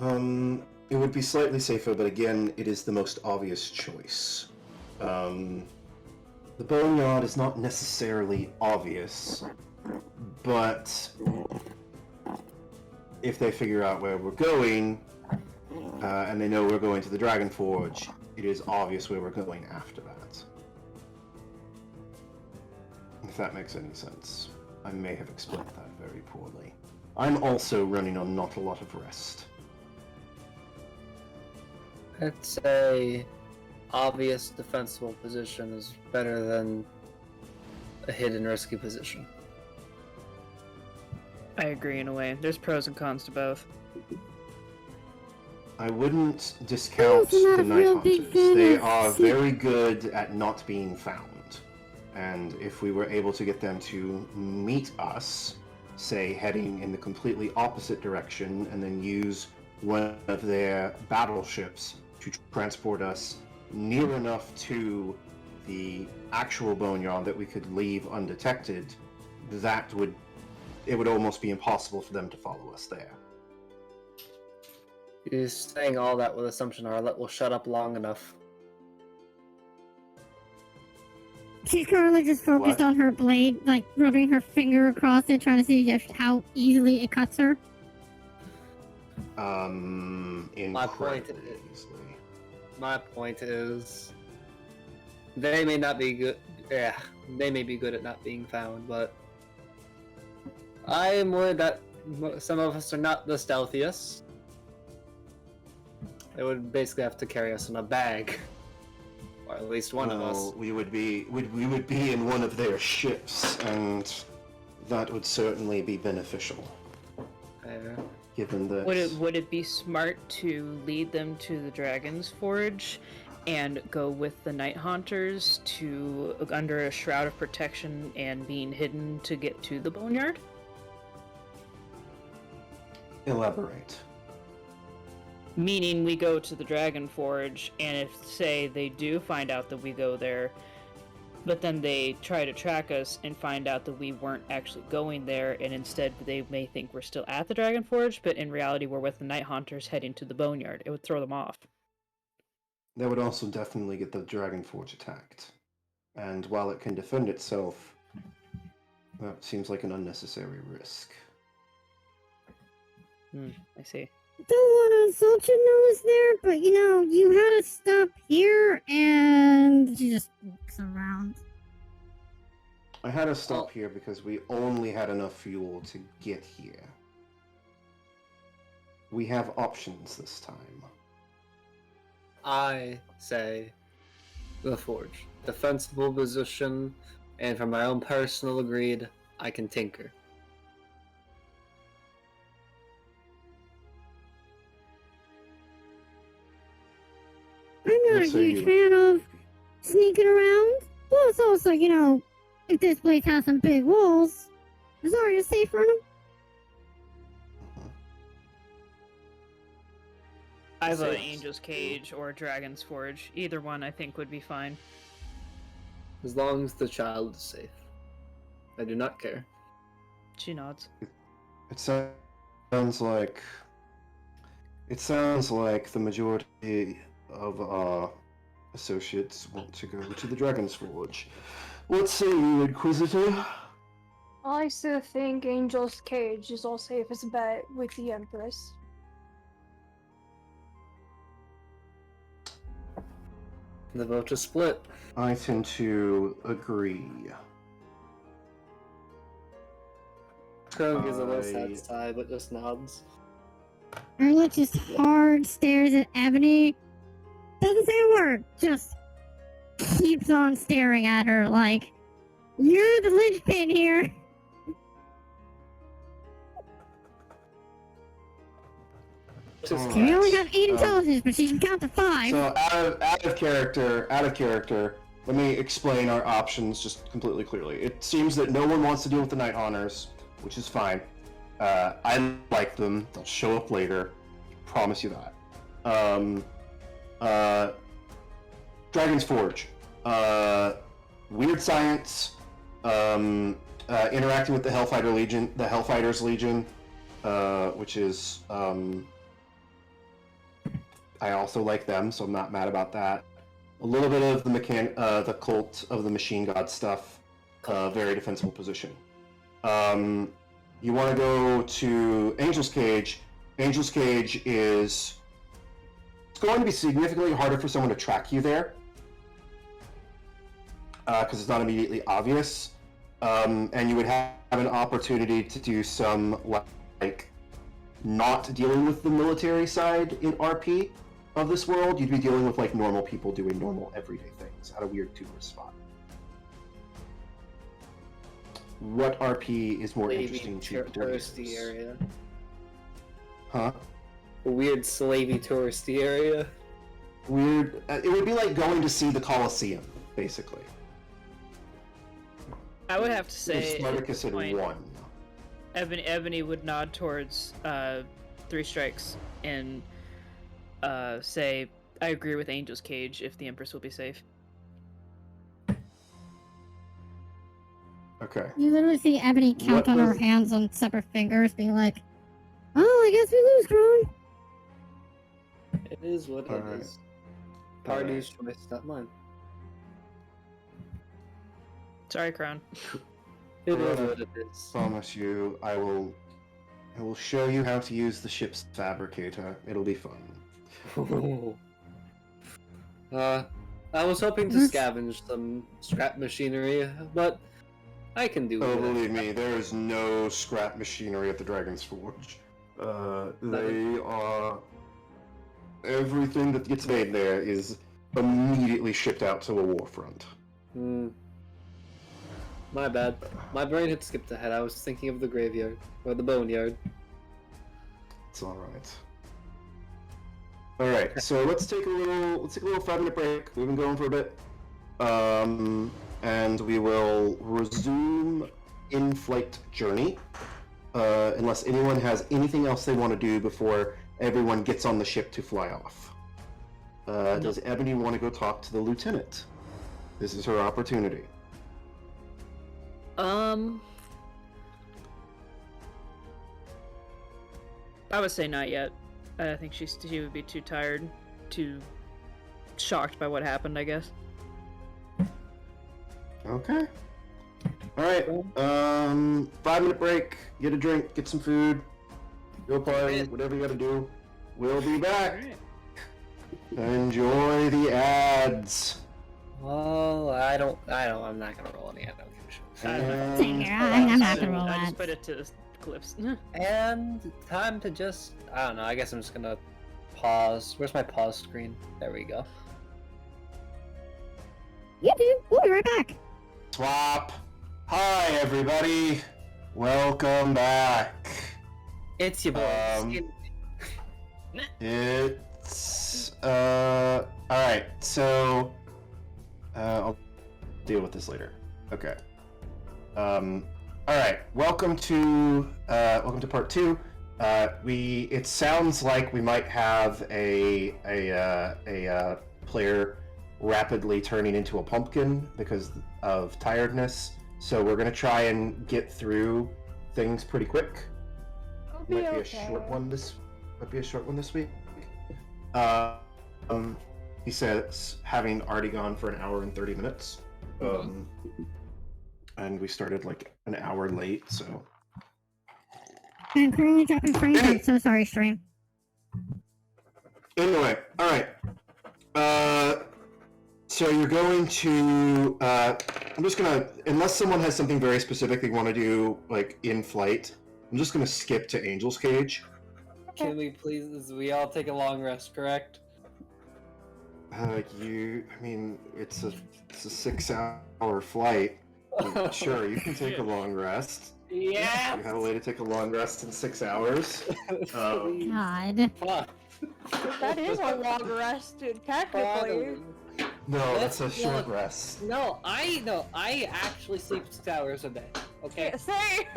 It would be slightly safer, but again, it is the most obvious choice. The Boneyard is not necessarily obvious, but if they figure out where we're going, and they know we're going to the Dragon Forge, it is obvious where we're going after that. If that makes any sense. I may have explained that very poorly. I'm also running on not a lot of rest. I'd say obvious defensible position is better than a hidden risky position. I agree in a way. There's pros and cons to both. I wouldn't discount the Night Hunters. They are very good at not being found. And if we were able to get them to meet us, say heading in the completely opposite direction, and then use one of their battleships to transport us near enough to the actual Boneyard that we could leave undetected, it would almost be impossible for them to follow us there. You're saying all that with assumption Arlette will shut up long enough. She's currently just focused on her blade, like rubbing her finger across it, trying to see how easily it cuts her. My point is, they may not be good. Yeah, they may be good at not being found, but I am worried that some of us are not the stealthiest. They would basically have to carry us in a bag, or at least one of us. We would be in one of their ships, and that would certainly be beneficial. Given that, would it be smart to lead them to the Dragon's Forge and go with the Night Haunters to under a shroud of protection and being hidden to get to the Boneyard? Elaborate. Meaning we go to the Dragon Forge, and if, say, they do find out that we go there, but then they try to track us and find out that we weren't actually going there, and instead they may think we're still at the Dragon Forge, but in reality we're with the Night Haunters heading to the Boneyard. It would throw them off. That would also definitely get the Dragon Forge attacked. And while it can defend itself, that seems like an unnecessary risk. I see. Don't want to insult your nose there, but you had to stop here, and she just walks around. I had to stop here because we only had enough fuel to get here. We have options this time. I say the Forge. Defensible position, and from my own personal greed, I can tinker. I'm not a huge fan of sneaking around. Plus, also, if this place has some big walls, is Arya safe from them? Either Angel's Cage or Dragon's Forge. Either one I think would be fine. As long as the child is safe. I do not care. She nods. It sounds like the majority of our associates want to go to the Dragon's Forge. What say you, Inquisitor? I still think Angel's Cage is our safest bet with the Empress. The vote is split. I tend to agree. Crow gives a little sad sigh, but just nods. Erla just hard stares at Ebony. Doesn't say a word. Just keeps on staring at her like, you're the linchpin here. Alright. She only got 8 intelligence, but she can count to 5. So out of character, let me explain our options just completely clearly. It seems that no one wants to deal with the Night Honors, which is fine. I like them. They'll show up later. Promise you that. Dragon's Forge. Weird science. Interacting with the Hellfighters Legion, which is I also like them, so I'm not mad about that. A little bit of the cult of the machine god stuff. Very defensible position. You want to go to Angel's Cage. Angel's Cage is... It's going to be significantly harder for someone to track you there. Because it's not immediately obvious. And you would have an opportunity to do some, like, not dealing with the military side in RP of this world. You'd be dealing with, like, normal people doing normal everyday things at a weird tourist spot. What RP is more interesting to you? Touristy area. Huh? A weird slavey touristy area. Weird. It would be like going to see the Colosseum, basically. I would have to If say, at Spartacus this had point, won. Ebony would nod towards 3 strikes and say, I agree with Angel's Cage if the Empress will be safe. Okay. You literally see Ebony count What on her was- hands on separate fingers, being like, oh, I guess we lose, Crown. It is what it Alright. is. Party's choice, not mine. Sorry, Crown. It is Alright. what it is. Promise you, I will show you how to use the ship's fabricator. It'll be fun. I was hoping to Let's- scavenge some scrap machinery, but I can do Oh, it. believe me, there is no scrap machinery at the Dragon's Forge. They are... Everything that gets made there is immediately shipped out to a war front. My bad. My brain had skipped ahead. I was thinking of the graveyard or the boneyard. It's all right. All right, so let's take a little 5-minute break. We've been going for a bit, and we will resume in-flight journey, unless anyone has anything else they want to do before everyone gets on the ship to fly off. Does Ebony want to go talk to the lieutenant? This is her opportunity. I would say not yet. I think she would be too tired, too shocked by what happened, I guess. Okay. All right. 5-minute break. Get a drink. Get some food. Go party. Whatever you got to do. We'll be back. Enjoy the ads. Well, I'm not gonna roll any notifications. Same here. I'm not gonna roll I that. just put it to the clips. And time to just, I don't know, I guess I'm just gonna pause. Where's my pause screen? There we go. You do. We'll be right back. Swap. Hi, everybody. Welcome back. It's your boy. It's all right. So I'll deal with this later. Okay. All right. Welcome to part 2. It sounds like we might have a player rapidly turning into a pumpkin because of tiredness. So we're gonna try and get through things pretty quick. It'll Might be be a okay. short one this. Might be a short one this week. He says having already gone for an hour and 30 minutes. And we started like an hour late, so. I'm currently dropping frames. I'm so sorry, stream. Anyway, all right. So you're going to. I'm just gonna, unless someone has something very specific they want to do, like in flight. I'm just gonna skip to Angel's Cage. Can we please? We all take a long rest, correct? I mean, it's a 6-hour flight. Sure, you can take a long rest. Yeah. You have a way to take a long rest in 6 hours. God. Fuck. That is a long rest, dude, technically. No, Let's that's a short look. rest. No, I actually sleep 6 hours a day. Okay. Say.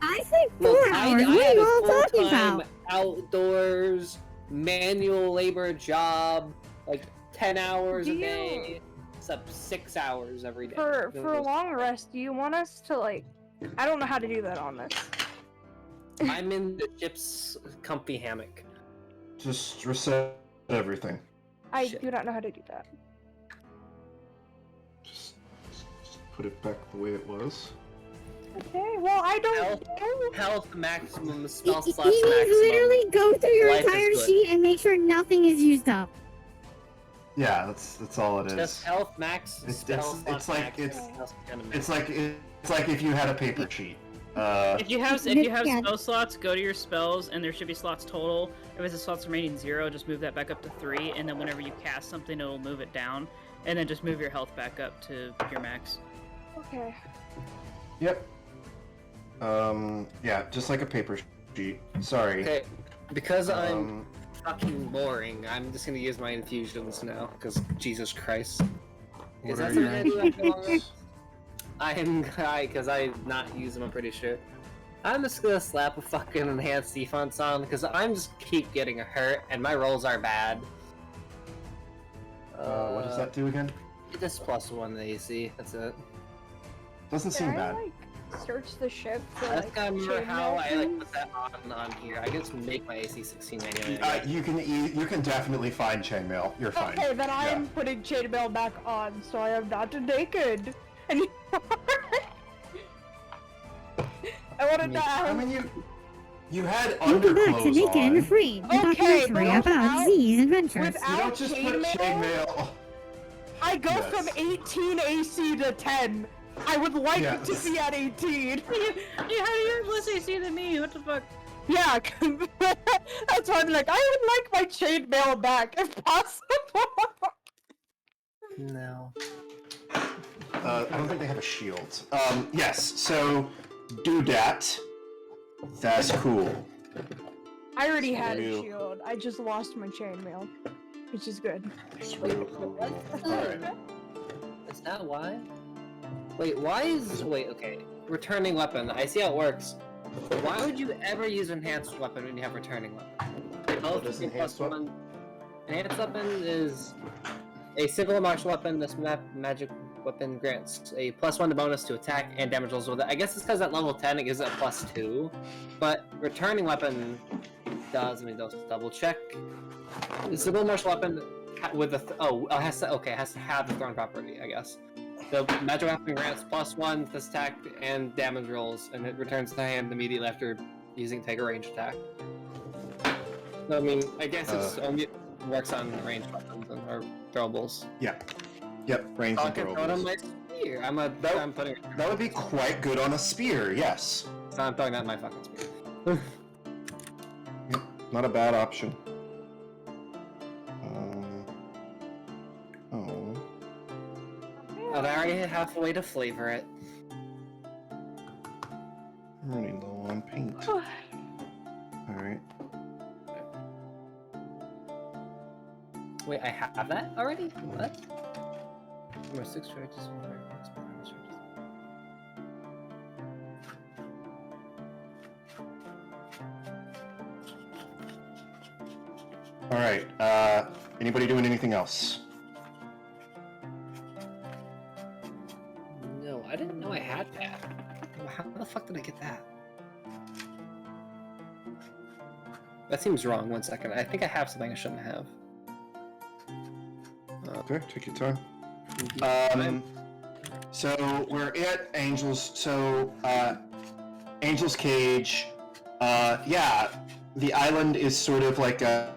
I sleep 4 Look, hours. I What are had you a all talking full-time about? outdoors manual labor job, like 10 hours Do a you- day, except 6 hours every day. For a long rest, do you want us to like? I don't know how to do that on this. I'm in the ship's comfy hammock. Just reset everything. I Shit. do not know how to do that. Just put it back the way it was. Okay, well I don't. Health maximum, You spell you slots maximum. literally go through your Life is entire good. sheet and make sure nothing is used up. Yeah, that's all it is. Just health max. It's- spell it's- slot it's like- max, it's- spell slot max. It's like if you had a paper sheet. If you have Yeah. spell slots, go to your spells, and there should be slots total. If it's a slots remaining 0, just move that back up to 3, and then whenever you cast something, it'll move it down, and then just move your health back up to your max. Okay. Yep. Yeah, just like a paper sheet. Sorry. Okay, because I'm Um, fucking boring, I'm just gonna use my infusions now, because Jesus Christ. What Is are that your something I do after long infusions? rest? Because I not use them, I'm pretty sure. I'm just gonna slap a fucking enhanced defense on, because I'm just keep getting hurt, and my rolls are bad. What does that do again? Just +1 to AC, that's it. Doesn't seem Can I bad. like search the ship for I like just gotta remember how I chainmail put that on here. I just make my AC 16 manually. You can definitely find chainmail. You're fine. Okay, then I am putting chainmail back on, so I am not naked anymore. I wanted to I ask. mean, you had Welcome back to underclothes Naked and on. Free, the Okay, documentary but about without- Z's adventures. You without don't just put chainmail. I go Yes. from 18 AC to 10. I would like it to Yes. be at 18. Yeah, how do you have less AC than me? What the fuck? Yeah, that's why I'm like, I would like my chainmail back if possible. No. I don't think they have a shield. Yes, so do that. That's cool. I already had a True. shield. I just lost my chainmail, which is good. Alright. Is that why? Wait, why is... Wait, okay. Returning weapon. I see how it works. Why would you ever use enhanced weapon when you have returning weapon? Both is is enhanced +1. Enhanced weapon is a civil or martial weapon. This magic weapon grants a +1 to bonus to attack and damage rolls with it. I guess it's because at level 10 it gives it a +2. But returning weapon does... Let me just double check. The civil martial weapon with the... it has to have the thrown property, I guess. The magic weapon grants +1 to attack and damage rolls, and it returns to hand immediately after using take a range attack. So, I mean, I guess it's only works on ranged weapons or throwables. Yep, range I and can throw it on throwables. my spear. I'm putting it. That would be quite good on a spear, yes. So I'm throwing that in my fucking spear. Not a bad option. I'm already halfway to flavor it. I'm running low on paint. Alright. Wait, I have that already? What? Number 6 charges. Alright, anybody doing anything else? I didn't know I had that. How the fuck did I get that? That seems wrong. 1 second. I think I have something I shouldn't have. Okay, take your time. Fine. So we're at Angel's. So Angel's Cage. Yeah, the island is sort of like a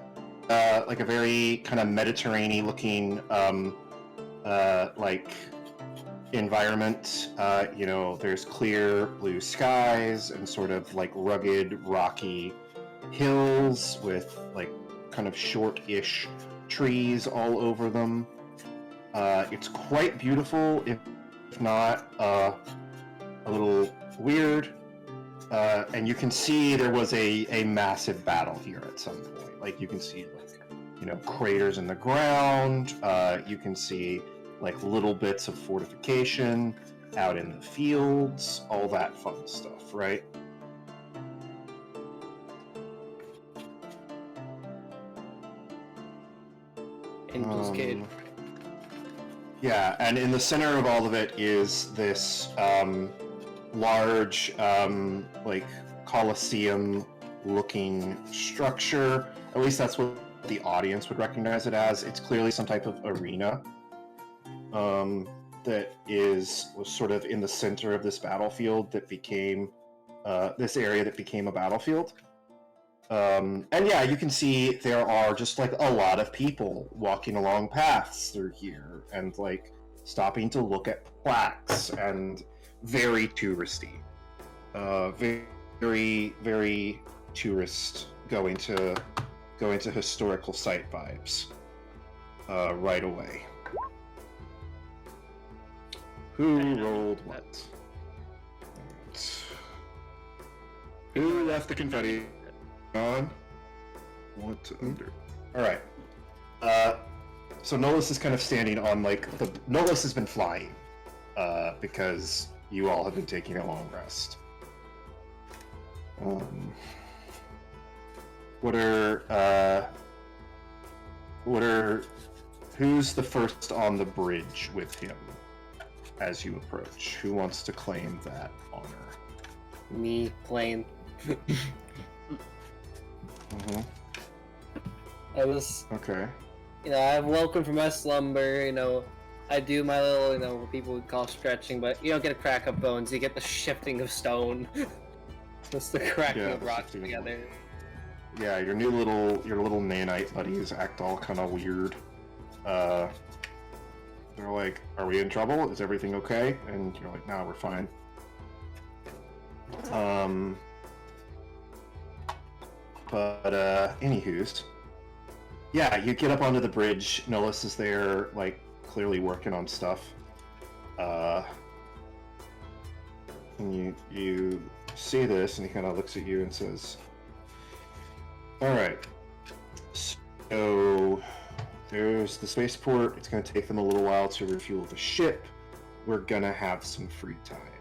very kind of Mediterranean looking like environment. You know, there's clear blue skies and sort of like rugged, rocky hills with like kind of short-ish trees all over them. It's quite beautiful, if not a little weird. And you can see there was a massive battle here at some point. Like you can see like, you know, craters in the ground. You can see like little bits of fortification out in the fields, all that fun stuff, right? Angel's Cage. Yeah, and in the center of all of it is this large, like Colosseum-looking structure. At least that's what the audience would recognize it as. It's clearly some type of arena that was sort of in the center of this battlefield that became this area that became a battlefield. And yeah, you can see there are just like a lot of people walking along paths through here and like stopping to look at plaques, and very touristy. Very, very tourist going to historical site vibes right away. Who rolled what? Who left the confetti on? What to under? All right. So Nolis is kind of standing on like Nolis has been flying because you all have been taking a long rest. Who's the first on the bridge with him as you approach? Who wants to claim that honor? Me playing. Mm-hmm. I was, Okay. you know, I woken from my slumber, you know, I do my little, you know, what people would call stretching, but you don't get a crack of bones, you get the shifting of stone. Just the cracking of rocks together. Yeah, your little nanite buddies act all kind of weird. They're like, "Are we in trouble? Is everything okay?" And you're like, "No, we're fine." But anywho's, yeah, you get up onto the bridge. Nolis is there, like clearly working on stuff. And you see this, and he kind of looks at you and says, "All right, so there's the spaceport. It's going to take them a little while to refuel the ship. We're gonna have some free time."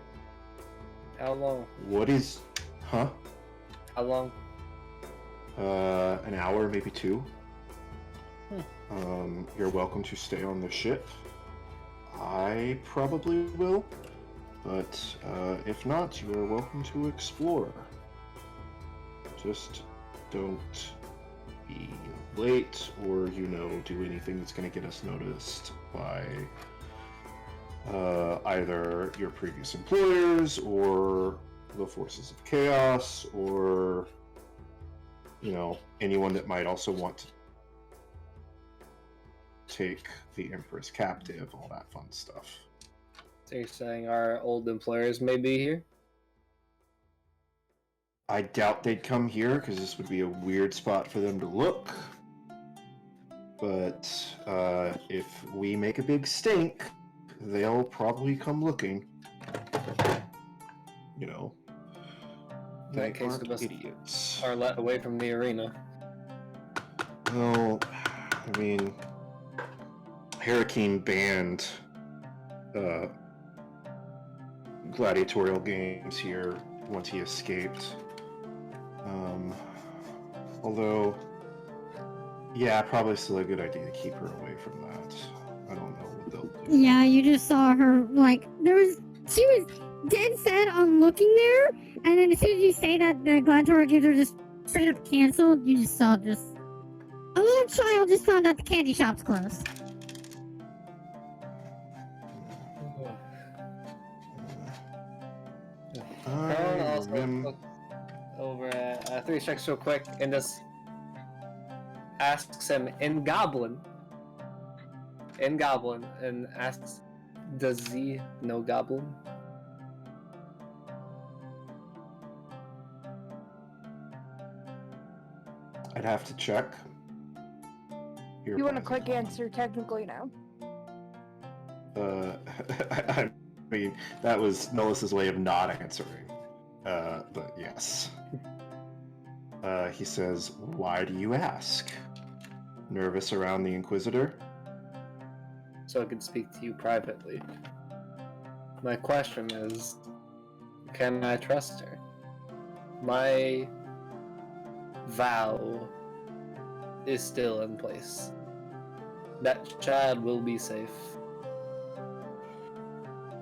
How long? What is, huh? How long? An hour, maybe 2. Hmm. You're welcome to stay on the ship. I probably will, but if not, you are welcome to explore. Just don't be late or, do anything that's going to get us noticed by either your previous employers or the forces of chaos or, anyone that might also want to take the Empress captive, all that fun stuff. So you're saying our old employers may be here? I doubt they'd come here because this would be a weird spot for them to look. But if we make a big stink, they'll probably come looking. In that case, aren't we must idiots. are let away from the arena. Well, Hurricane banned gladiatorial games here once he escaped. Although, yeah, probably still a good idea to keep her away from that. I don't know what they'll do. Yeah, you just saw her, there was she was dead set on looking there, and then as soon as you say that the gladiator games are just straight up canceled, you just saw just a little child just found out the candy shop's closed. Carl also looked over at 3 checks real quick and just asks him in Goblin, and asks, "Does Z know Goblin?" I'd have to check. You want a quick answer technically now? I mean, that was Melissa's way of not answering. But yes. He says, "Why do you ask? Nervous around the Inquisitor?" So I can speak to you privately. My question is, can I trust her? My vow is still in place. That child will be safe.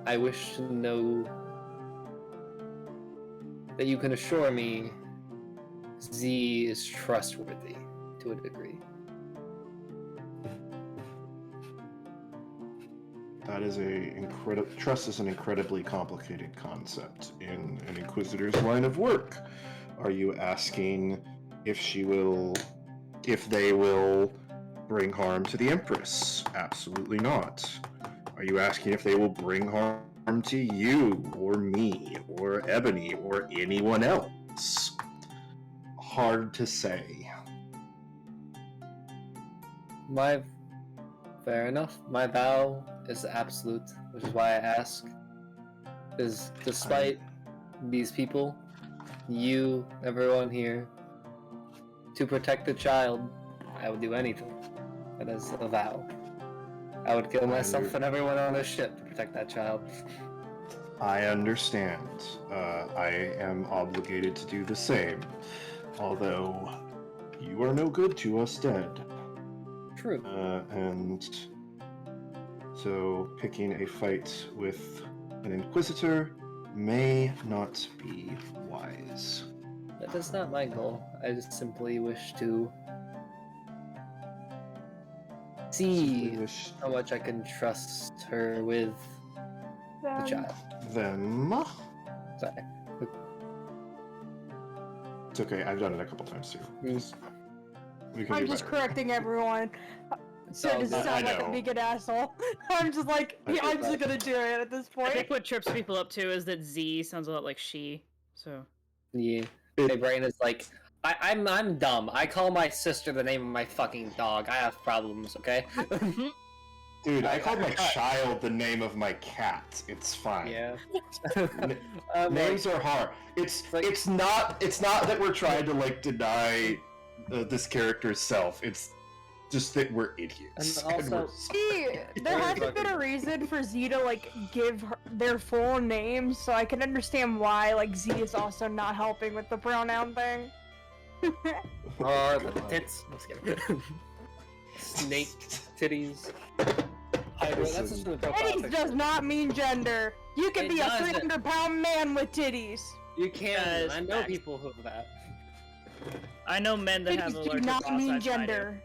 I wish to know that you can assure me Z is trustworthy to a degree. That is trust is an incredibly complicated concept in an Inquisitor's line of work. Are you asking if they will bring harm to the Empress? Absolutely not. Are you asking if they will bring harm to you, or me, or Ebony, or anyone else? Hard to say. Fair enough. My vow is absolute, which is why I ask. Is despite these people, you, everyone here, to protect the child, I would do anything. That is a vow. I would kill myself and everyone on this ship to protect that child. I understand. I am obligated to do the same. Although, you are no good to us dead. True. And so picking a fight with an Inquisitor may not be wise. That is not my goal. I just simply wish to see how much I can trust her with the child. Them. Sorry. It's okay, I've done it a couple times too. We can I'm do just better. correcting everyone. So does it I sound like know. a big asshole? I'm just like, I I'm just gonna do it at this I point. think what trips people up too is that Z sounds a lot like she. So Yeah. My brain is like, I'm dumb. I call my sister the name of my fucking dog. I have problems, okay? Dude, I called my child the name of my cat. It's fine. Yeah. Names are hard. It's not that we're trying to like deny this character's self. It's just that we're idiots. And also- we're See, there hasn't been a reason for Z to like give their full names, so I can understand why like Z is also not helping with the pronoun thing. Or the tits. I'm just kidding. Snake titties. That's just a Titties does not mean gender. You can It be a doesn't. 300-pound man with titties. You can. Guys, I know facts. people who have that. I know men that have a Titties do larger not bra mean size than I do. gender.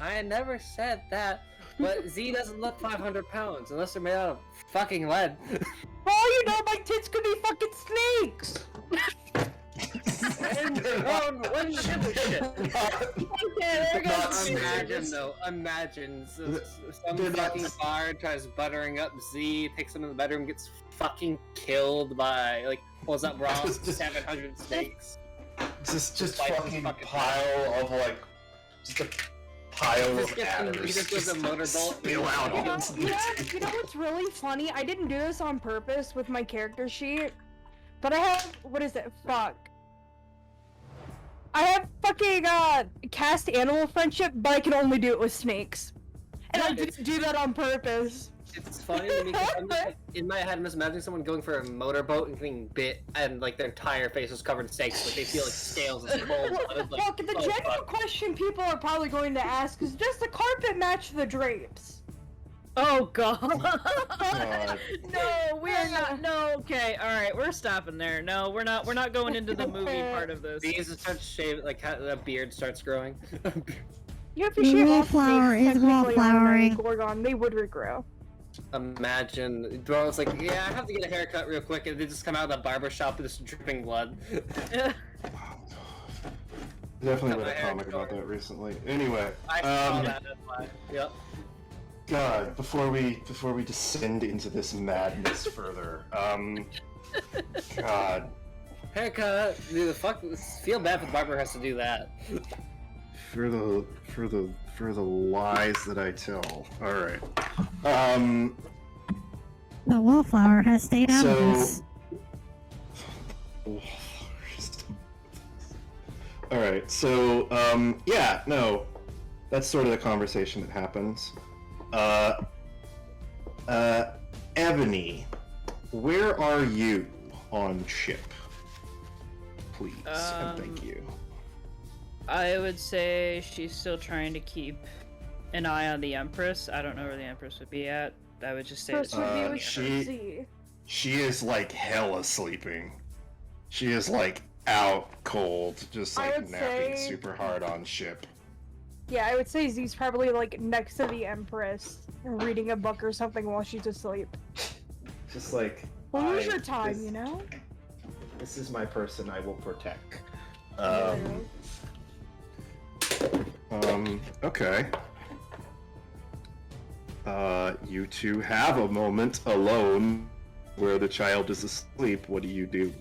I never said that. But Z doesn't look 500 pounds unless they're made out of fucking lead. For all you know, my tits could be fucking snakes. What shit? Okay, Imagine though, imagine some They're not- fucking bard tries buttering up Z, takes him in the bedroom, gets fucking killed by like what was that, Ross? Just- 700 snakes. just Like, fucking fucking- pile of like just a pile of He adders. just goes a motorboat. spill out You know, onto you the know, table. you know what's really funny? I didn't do this on purpose with my character sheet, but I have, what is it? Fuck. I have fucking, cast animal friendship, but I can only do it with snakes. And I didn't do that on purpose. It's funny to me because I'm just, like, in my head I'm just imagining someone going for a motorboat and getting bit and like their entire face is covered in snakes, like they feel like scales and cold blooded, like, Look, the oh, general fuck. question people are probably going to ask is, does the carpet match the drapes? Oh god. God. No, we're not. No, okay, all right, we're stopping there. No, we're not. We're not going into the movie part of this. Bees start shave, like a beard starts growing. You appreciate all Wallflower snakes is technically on a wallflowering. Gorgon. They would regrow. Imagine Dwarf's like, yeah, I have to get a haircut real quick, and they just come out of the barber shop with just dripping blood. Definitely Got read a my comic hair about that recently. Anyway, I saw that. That's why. Yep. God, before we descend into this madness further, God, Haircut. Dude, the fuck. Feel bad if the barber has to do that. for the lies that I tell. All right. The wallflower has stayed out of So- this. All right. So, yeah, no, that's sort of the conversation that happens. Ebony, where are you on ship? Please and thank you. I would say she's still trying to keep an eye on the Empress. I don't know where the Empress would be at. I would just say that First would be with she- Z. She is like hella sleeping. She is like out cold, just I like would napping say- super hard on ship. Yeah, I would say Z's probably like next to the Empress, reading a book or something while she's asleep. Just like Well, use your time, you know? This is my person I will protect. Okay. You two have a moment alone where the child is asleep. What do you do?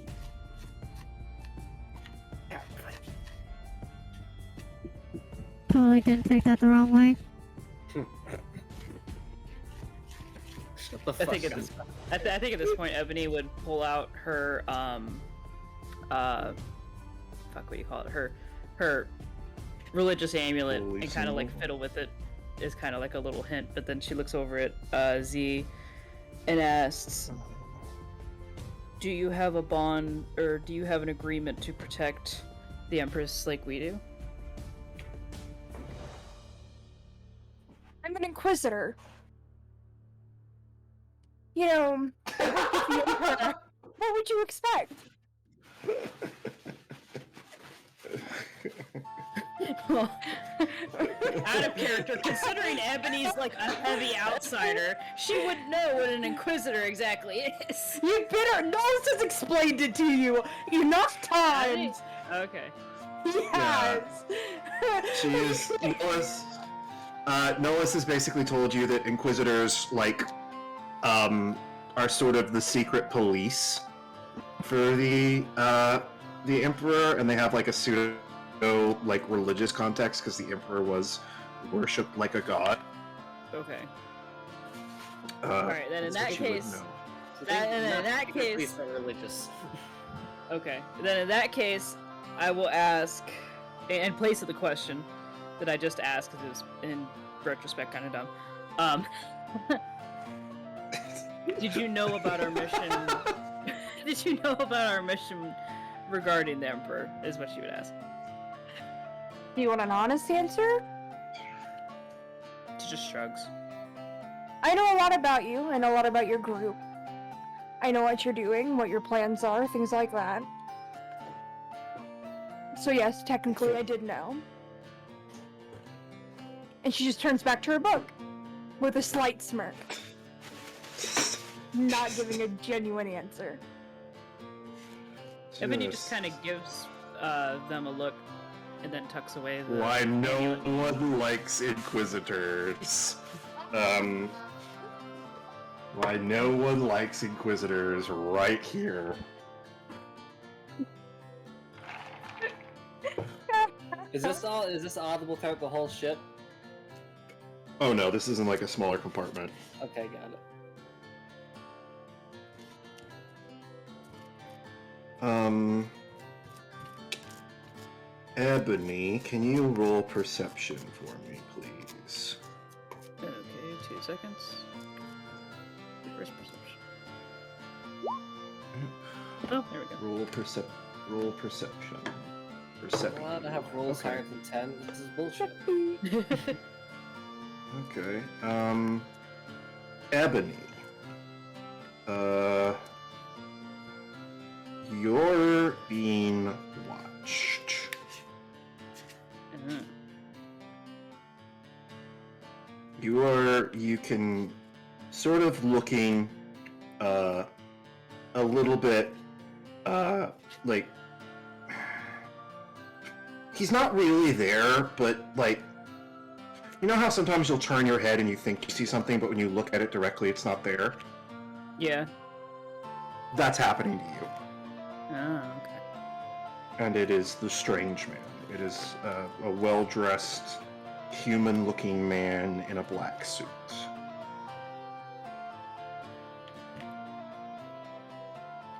Totally didn't take that the wrong way. Shut the I fuck think at up. this, I think at this point, Ebony would pull out her, fuck, what do you call it? Her religious amulet Holy and kind of like symbol. fiddle with it. Is kind of like a little hint, but then she looks over at Z and asks, "Do you have a bond, or do you have an agreement to protect the Empress like we do?" I'm an inquisitor. You know, I work with the Emperor. What would you expect? Well, out of character, considering Ebony's like a heavy outsider, she would know what an inquisitor exactly is. You better. Knowles has explained it to you enough times. Okay. Yes. She is Nolis has basically told you that Inquisitors are sort of the secret police for the Emperor, and they have like a pseudo religious context because the Emperor was worshipped like a god. Okay. Alright, then in that case, So That- they- in not that secret case- police, but religious. okay. Then in that case, I will ask, in place of the question that I just asked, because it was in retrospect kind of dumb. Did you know about our mission? Did you know about our mission regarding the Emperor? Is what she would ask. Do you want an honest answer? She just shrugs. I know a lot about you. I know a lot about your group. I know what you're doing, what your plans are, things like that. So yes, technically I did know. And she just turns back to her book with a slight smirk, not giving a genuine answer. Ebony just kind of gives them a look and then tucks away the. Why no one likes Inquisitors? Why no one likes Inquisitors right here? Is this audible throughout the whole ship? Oh no, this is in like a smaller compartment. Okay, got it. Ebony, can you roll perception for me, please? Okay, 2 seconds. Where's perception? Oh, there we go. Roll perception. I'm Perception. allowed to have rolls Okay. higher than 10. This is bullshit. Okay. Ebony. You're being watched. Mhm. You can sort of looking a little bit like he's not really there, but like you know how sometimes you'll turn your head and you think you see something, but when you look at it directly it's not there? Yeah. That's happening to you. Oh, okay. And it is the strange man. It is a well-dressed, human-looking man in a black suit.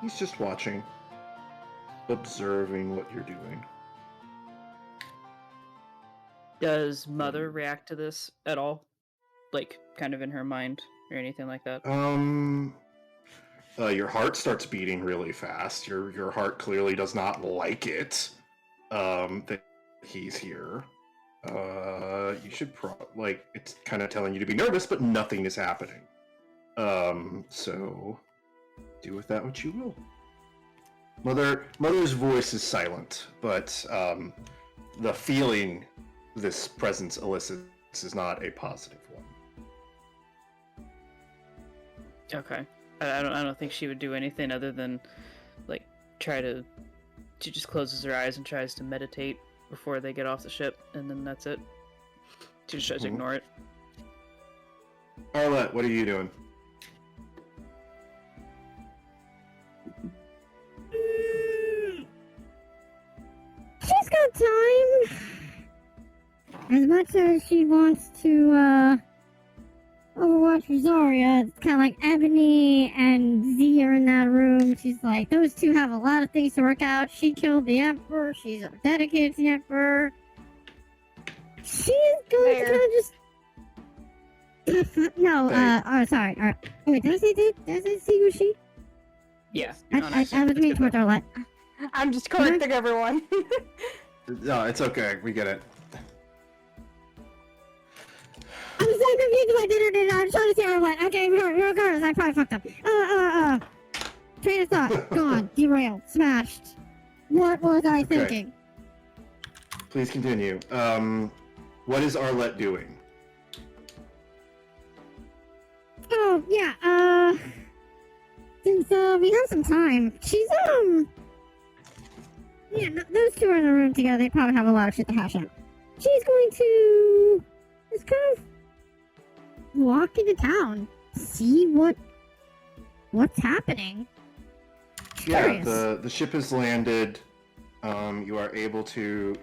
He's just watching, observing what you're doing. Does Mother react to this at all? Like, kind of in her mind or anything like that? Your heart starts beating really fast. Your heart clearly does not like it. That he's here. You should it's kind of telling you to be nervous, but nothing is happening. So do with that what you will. Mother's voice is silent, but the feeling this presence elicits is not a positive one. Okay. I don't think she would do anything other than like try to. She just closes her eyes and tries to meditate before they get off the ship, and then that's it. She just tries to ignore it. Arlette, what are you doing? She's got time. As much as she wants to overwatch Rosaria, it's kind of like Ebony and Z are in that room. She's like, those two have a lot of things to work out. She killed the Emperor. She's dedicated to the Emperor. She's going to kind of just... No, sorry. Wait, did I see who she? Yeah. I was meaning towards Arlette. I'm just correcting everyone. No, it's okay. We get it. I'm so confused if I did or did not. I'm trying to see Arlette. Okay, regardless, I probably fucked up. Train of thought, gone, derailed, smashed. What was I thinking? Please continue. What is Arlette doing? Oh, yeah, since, we have some time, she's, yeah, those two are in the room together, they probably have a lot of shit to hash out. She's going to just kind of walk into town, see what's happening. Yeah, the ship has landed. You are able to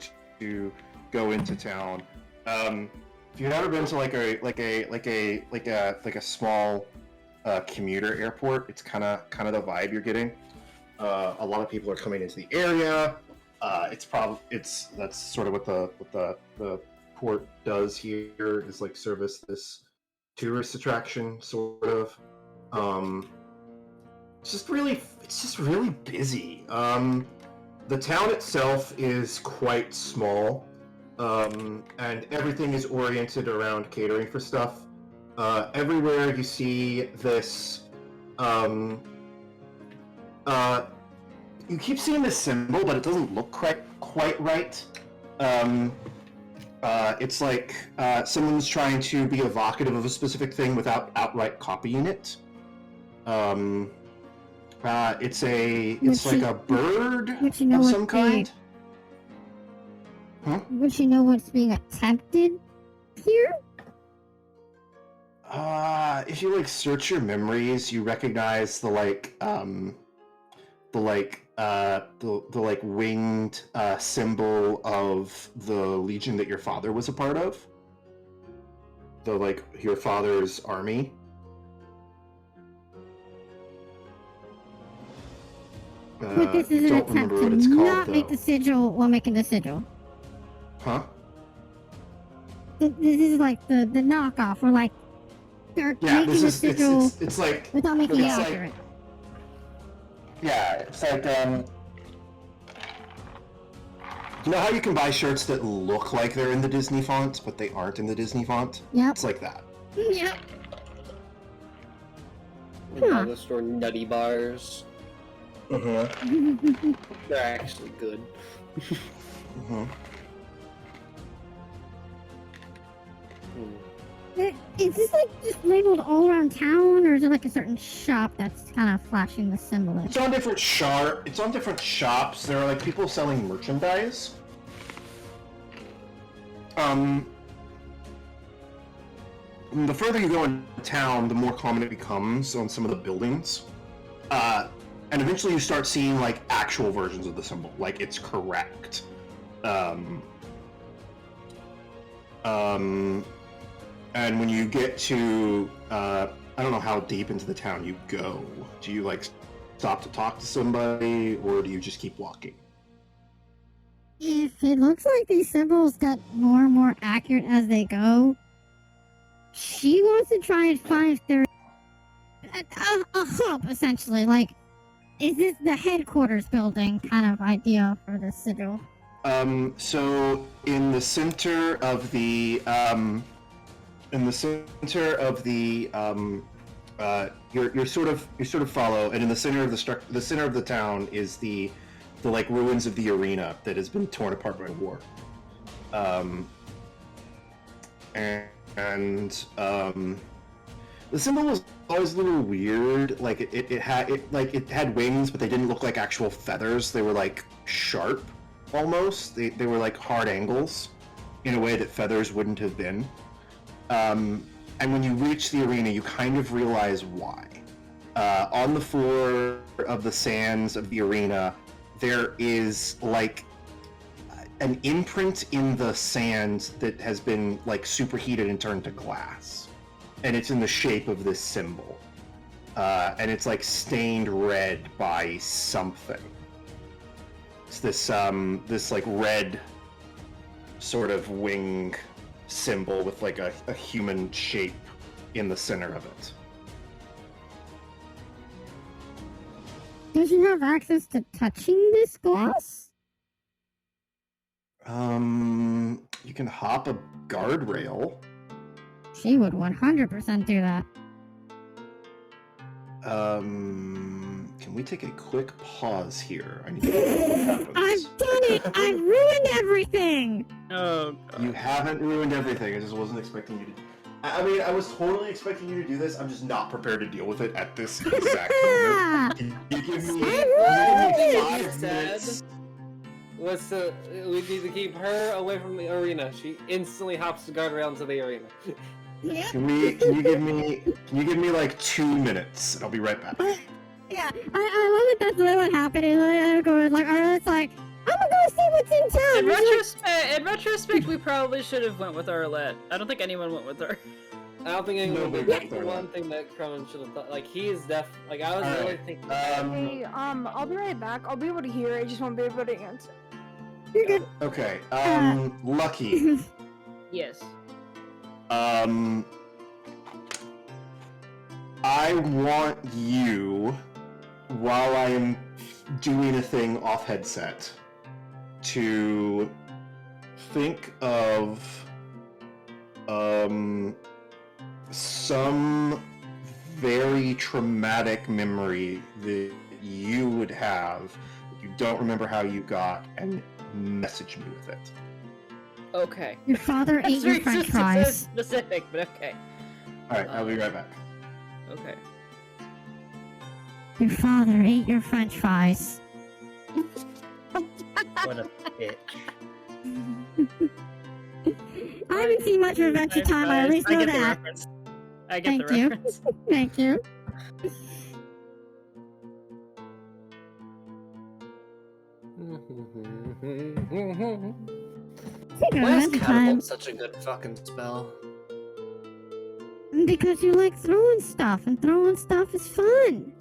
go into town. If you've ever been to like a small commuter airport, it's kind of the vibe you're getting. A lot of people are coming into the area. That's sort of what the port does here, is like service this tourist attraction sort of. It's just really busy. The town itself is quite small, and everything is oriented around catering for stuff. Everywhere you see this, you keep seeing this symbol, but it doesn't look quite right. It's like someone's trying to be evocative of a specific thing without outright copying it. It's like a bird of some kind. Huh? Would she know what's being attempted here? If you like search your memories, you recognize the winged symbol of the legion that your father was a part of. Your father's army. But this is an attempt to not make the sigil while making the sigil. Huh? This is like the knockoff, or like they're making the sigil it's like without making it accurate. It's like you know how you can buy shirts that look like they're in the Disney font, but they aren't in the Disney font? Yep. It's like that. Yep. in dollar store nutty bars. Uh-huh. They're actually good. Uh-huh. Is this like just labeled all around town, or is it like a certain shop that's kind of flashing the symbol? It's on different It's on different shops. There are like people selling merchandise. The further you go into town, the more common it becomes on some of the buildings. And eventually you start seeing like actual versions of the symbol, like it's correct. And when you get to, I don't know how deep into the town you go. Do you like stop to talk to somebody, or do you just keep walking? If it looks like these symbols get more and more accurate as they go, she wants to try and find if there's a hub, essentially. Like, is this the headquarters building kind of idea for this sigil? So in the center of the, you sort of follow, and in the center of the center of the town is the like ruins of the arena that has been torn apart by war. The symbol was always a little weird. Like it had wings, but they didn't look like actual feathers. They were like sharp, almost. They were like hard angles, in a way that feathers wouldn't have been. And when you reach the arena, you kind of realize why. On the floor of the sands of the arena, there is like an imprint in the sand that has been like superheated and turned to glass, and it's in the shape of this symbol, and it's like stained red by something. It's this like red sort of wing symbol with like a human shape in the center of it. Does she have access to touching this glass? You can hop a guardrail. She would 100% do that. Can we take a quick pause here? I need to know what happens. I've done it! I've ruined everything! Oh, God. You haven't ruined everything. I just wasn't expecting you to. I mean, I was totally expecting you to do this. I'm just not prepared to deal with it at this exact moment. Can you give me 5 minutes? What's the? We need to keep her away from the arena. She instantly hops the guardrail into the arena. Yeah. Can you give me like 2 minutes? And I'll be right back. Yeah, I love that that's really what happened. It's like, I'm gonna go see what's in town. In retrospect, we probably should have went with Arlette. I don't think anyone went with her. I don't think anyone. No, That's the one thing that Cronin should have thought. Like he is like I was really thinking. Hey, I'll be right back. I'll be able to hear. I just won't be able to answer. You're good. Okay. Lucky. Yes. I want you, while I am doing a thing off headset, to think of some very traumatic memory that you would have that you don't remember how you got, and message me with it. Okay. Your father ate your french So fries. specific, but okay. Alright, I'll be right back. Okay. Your father ate your french fries. What a bitch. I haven't seen much of Adventure Time, I at least know get the that. reference. I get Thank the you. reference. Thank you. Speaking of Why is Adventure Time, catapult such a good fucking spell? because you like throwing stuff, and throwing stuff is fun.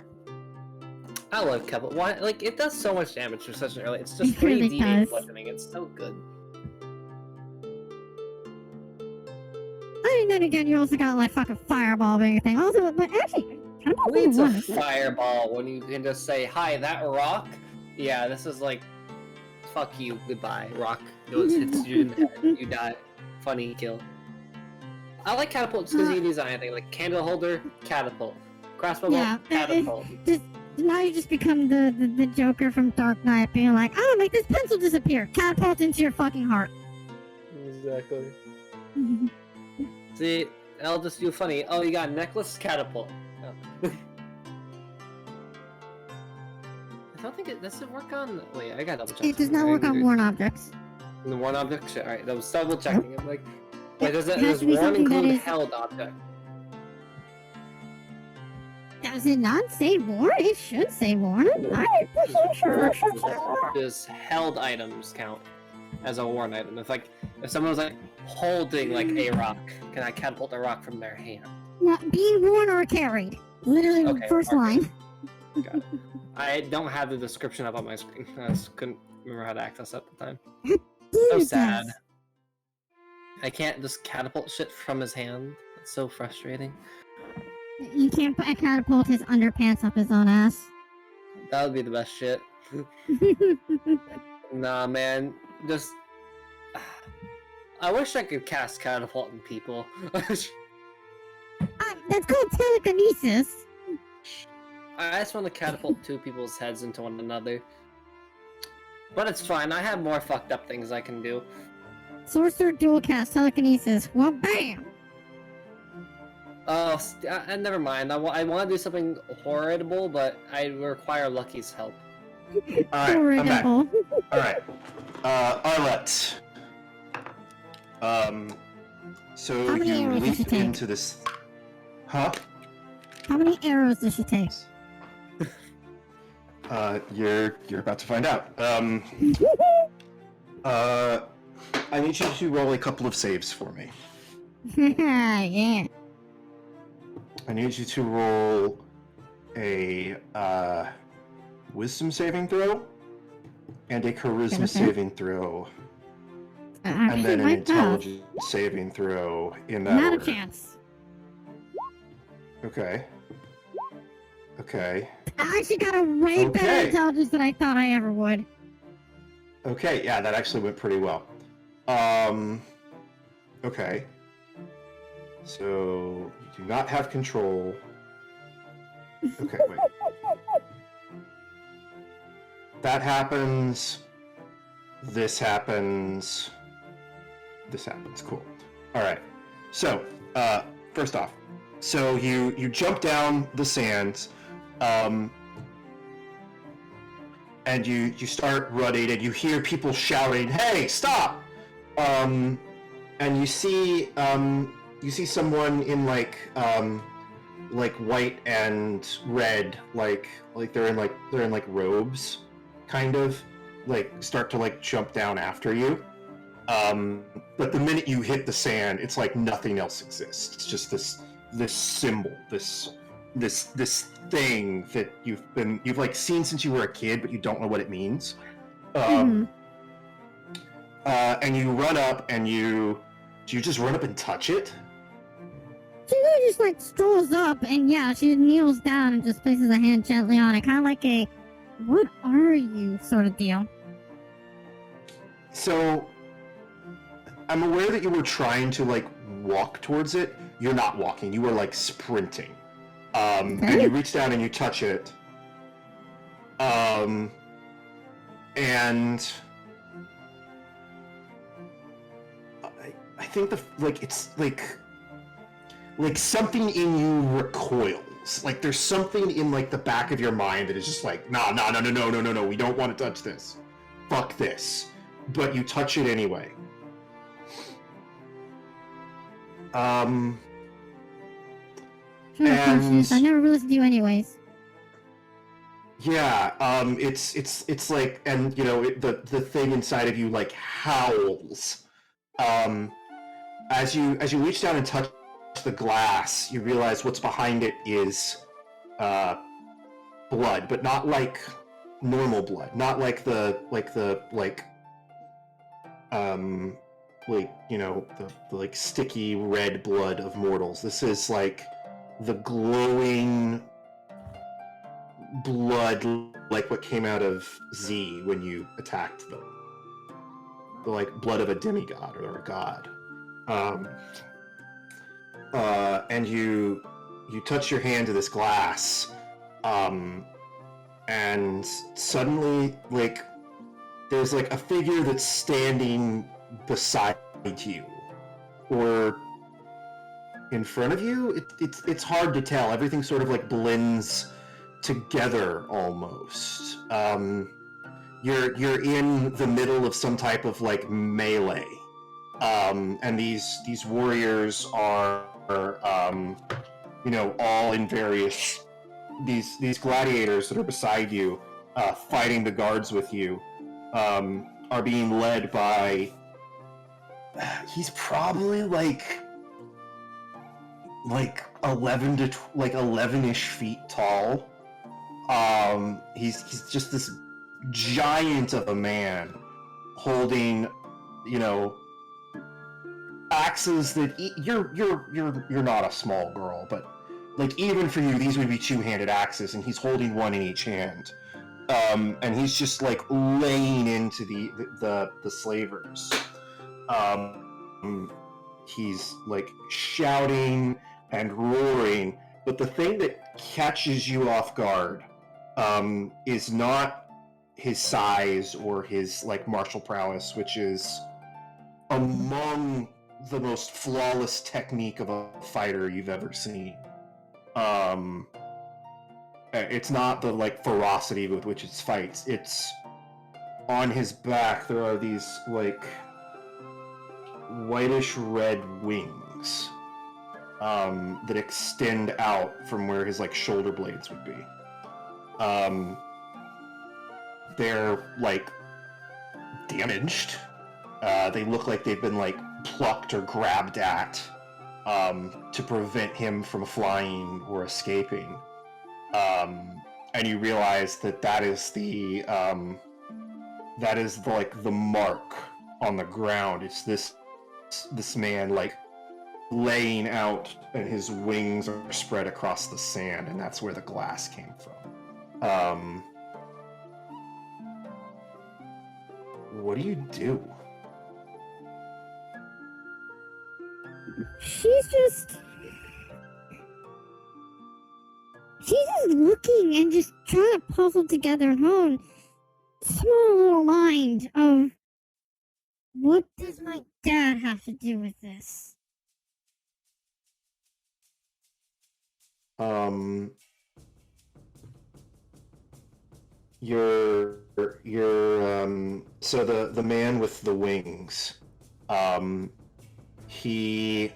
I love catapult. Why? Like it does so much damage for such an early. It's just It really 3D does. bludgeoning. It's so good. I mean, then again, you also got like fucking fireball being a thing. Also, but actually, Who needs a worse. fireball when you can just say, "Hi, that rock"? Yeah, this is like, fuck you, goodbye, rock. It hits you in the head, you die. Funny kill. I like catapults because you can design anything like candle holder, catapult, crossbow Yeah, bolt, catapult. just now you just become the Joker from Dark Knight, being like, "Oh, make this pencil disappear, catapult into your fucking heart." Exactly. See, I'll just do funny. Oh, you got a necklace, catapult. Oh. I don't think it does it work on. Wait, I gotta double check. It does not work on worn objects. The worn object. All right, that was double checking. I'm like, wait, does It has to be worn something that include is- held object? Does it not say worn? It should say worn. I'm pretty sure it should say worn. Does held items count as a worn item? If someone was like holding like a rock, can I catapult a rock from their hand? Not being worn or carried. Literally, Okay, first okay. line. Got it. I don't have the description up on my screen. I just couldn't remember how to access it at the time. Dude, So it sad. does. I can't just catapult shit from his hand. It's so frustrating. You can't put a catapult his underpants up his own ass. That would be the best shit. Nah, man. Just. I wish I could cast catapult in people. That's called telekinesis. I just want to catapult two people's heads into one another. But it's fine. I have more fucked up things I can do. Sorcerer dual cast telekinesis. Well, bam! Oh, never mind. I want to do something horrible, but I require Lucky's help. Alright, I'm back. Horrible. Alright. Arlette. So How many you arrows does she leap take? into this. Huh? How many arrows does she take? You're about to find out. I need you to roll a couple of saves for me. Yeah. I need you to roll a wisdom saving throw and a charisma Okay. saving throw, and Actually, then an might pass. intelligence saving throw in that Not a order. chance. Okay. Okay. I actually got a way better Okay. intelligence than I thought I ever would. Okay, yeah, that actually went pretty well. Okay. So, you do not have control. Okay, wait. That happens. This happens. This happens. Cool. Alright. So, first off, so you jump down the sands, and you start running, and you hear people shouting, "Hey, stop!" And you see someone in like white and red, like they're in robes, kind of, like start to like jump down after you. But the minute you hit the sand, it's like nothing else exists. It's just this symbol, this thing that you've like seen since you were a kid, but you don't know what it means. And you run up, and do you just run up and touch it? She really just like strolls up and yeah, she kneels down and just places a hand gently on it, kind of like a "what are you" sort of deal. So, I'm aware that you were trying to like walk towards it. You're not walking. You were like sprinting. And you reach down and you touch it. And I think it's like something in you recoils. Like there's something in like the back of your mind that is just like, no, we don't want to touch this. Fuck this. But you touch it anyway. Sure, of course it is. I And- never listened to you anyways. Yeah, it's like, and you know, the thing inside of you like howls. As you reach down and touch the glass, you realize what's behind it is blood, but not like normal blood, not like the you know, the like sticky red blood of mortals. This is like the glowing blood, like what came out of Z when you attacked them. The like blood of a demigod or a god. And you you touch your hand to this glass, and suddenly, like, there's like a figure that's standing beside you, or in front of you. It's hard to tell. Everything sort of like blends together almost. You're in the middle of some type of like melee, and these warriors are all in various these gladiators that are beside you, fighting the guards with you, are being led by. He's probably like 11-ish feet tall. He's just this giant of a man holding, axes that you're not a small girl, but like even for you, these would be two-handed axes, and he's holding one in each hand. And he's just like laying into the slavers. He's like shouting and roaring, but the thing that catches you off guard is not his size or his like martial prowess, which is among the most flawless technique of a fighter you've ever seen. It's not the like ferocity with which it fights. It's on his back there are these like whitish red wings that extend out from where his like shoulder blades would be. They're like damaged. They look like they've been like plucked or grabbed at to prevent him from flying or escaping. And you realize that is the like the mark on the ground. It's this man like laying out, and his wings are spread across the sand, and that's where the glass came from. What do you do? She's just looking and just trying to puzzle together her own small little mind of what does my dad have to do with this? So the man with the wings, he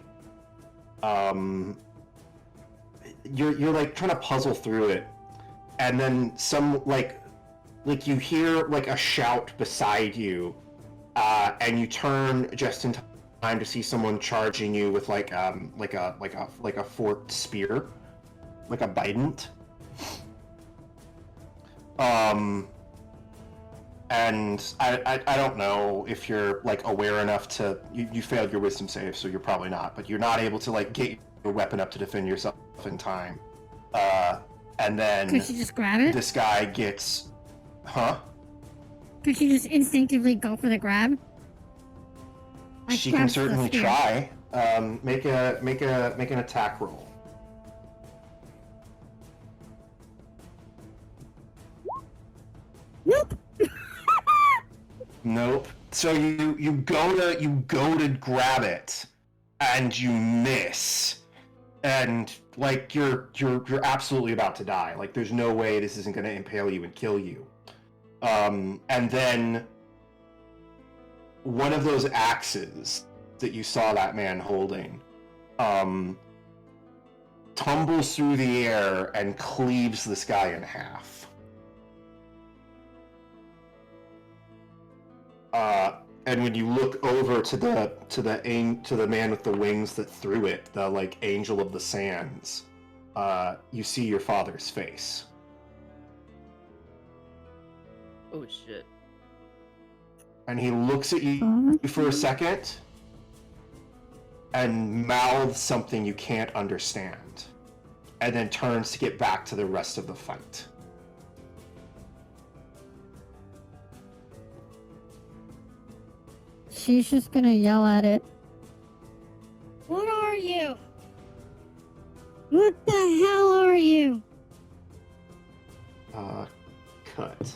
you're like trying to puzzle through it, and then some like you hear like a shout beside you, and you turn just in time to see someone charging you with like a forked spear, like a bident. And I don't know if you're like aware enough to you failed your wisdom save, so you're probably not, but you're not able to like get your weapon up to defend yourself in time. And then could she just grab it? This guy gets, Could she just instinctively go for the grab? Like, she can certainly try. Make an attack roll. Nope. Nope. So you go to grab it, and you miss, and like you're absolutely about to die. Like there's no way this isn't going to impale you and kill you. And then one of those axes that you saw that man holding tumbles through the air and cleaves this guy in half. And when you look over to the man with the wings that threw it, the like angel of the sands, you see your father's face. Oh shit. And he looks at you for a second and mouths something you can't understand, and then turns to get back to the rest of the fight. She's just gonna yell at it. What are you? What the cut.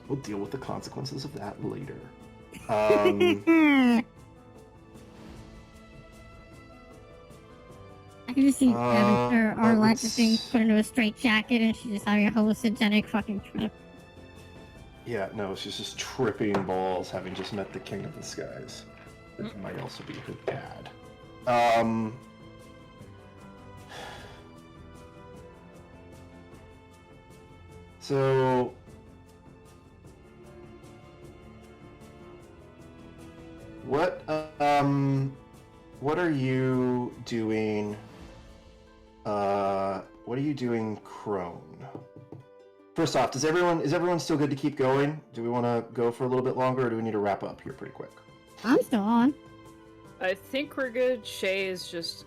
We'll deal with the consequences of that later. I can just see Arlette just being let's- put into a straight jacket and she's just having a hallucinogenic fucking trip. Yeah, no, she's just tripping balls, having just met the King of the Skies. That might also be her dad. So... What are you doing, what are you doing, Crone? First off, is everyone still good to keep going? Do we want to go for a little bit longer, or do we need to wrap up here pretty quick? I'm still on. I think we're good. Shay is just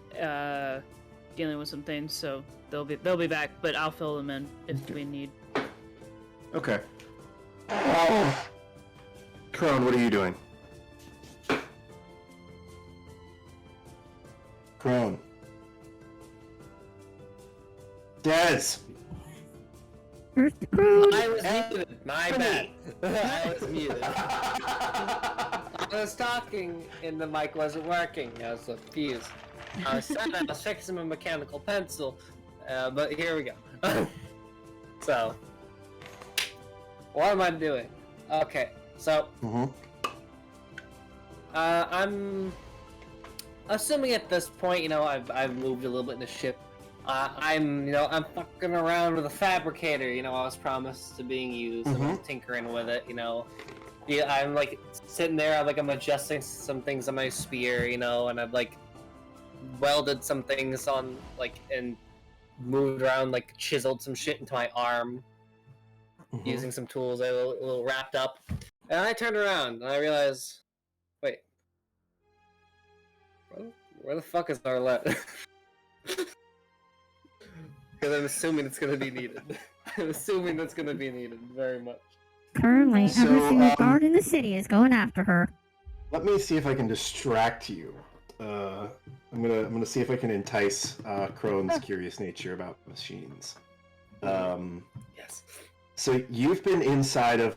dealing with some things, so they'll be back. But I'll fill them in if we need. Okay. Crone, what are you doing? Crone. Dez! First the Crone. I was muted. My bad. I was muted. I was talking and the mic wasn't working. I was confused. I was fixing my mechanical pencil, but here we go. So, what am I doing? Okay, so I'm assuming at this point, I've moved a little bit in the ship. I'm fucking around with a fabricator, I was promised to being used, and I'm tinkering with it, Yeah, I'm like sitting there, I'm adjusting some things on my spear, and I've welded some things on, and moved around, chiseled some shit into my arm, using some tools, a little wrapped up. And I turned around, and I realized, wait, where the fuck is Arlette? Because I'm assuming it's gonna be needed. I'm assuming that's gonna be needed very much. Currently, So, every single guard in the city is going after her. Let me see if I can distract you. I'm gonna see if I can entice Crone's curious nature about machines. Yes. So you've been inside of.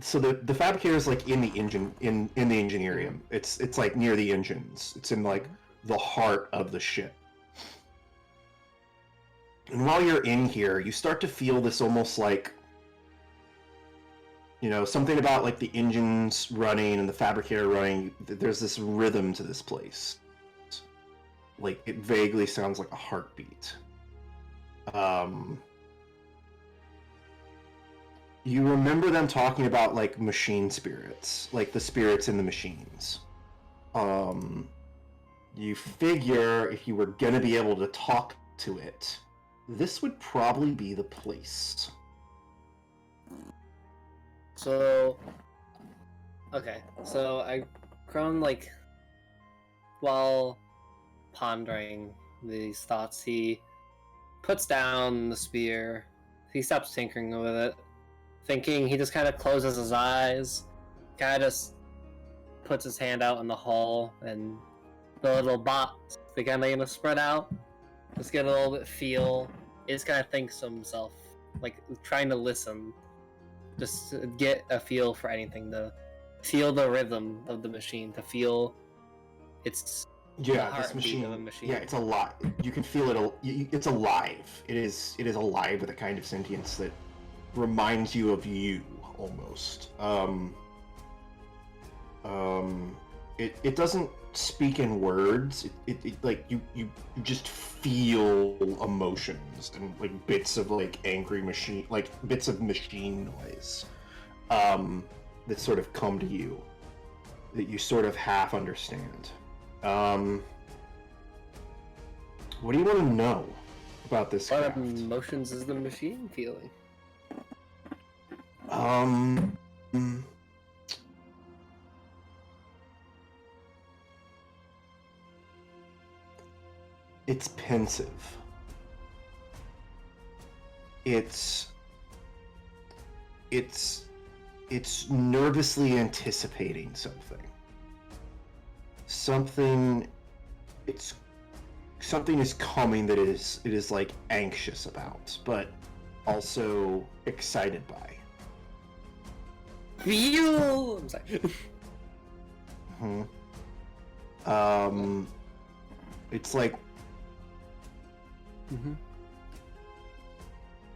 So the fabricator is in the engine in the engineering. It's near the engines. It's in the heart of the ship. And while you're in here, you start to feel this almost something about the engines running and the fabricator running. There's this rhythm to this place. It vaguely sounds like a heartbeat. You remember them talking about machine spirits, the spirits in the machines. You figure if you were gonna be able to talk to it, this would probably be the place. So, okay, so Crone, while pondering these thoughts, he puts down the spear, he stops tinkering with it, thinking, he just kind of closes his eyes, kind of just puts his hand out in the hall, and the little bots, they kind of spread out, just get a little bit feel. He just kind of thinks to himself, trying to listen, just to get a feel for anything, to feel the rhythm of the machine, to feel its this machine. of a machine. Yeah, it's alive. You can feel it. It's alive. It is alive with a kind of sentience that reminds you of you almost. It doesn't speak in words. You just feel emotions and bits of angry machine, bits of machine noise that sort of come to you that you sort of half understand. What do you want to know about this What craft? emotions is the machine feeling? It's pensive. It's nervously anticipating something. Something is coming that it is anxious about, but also excited by. Feel. I'm sorry. It's like Mm-hmm.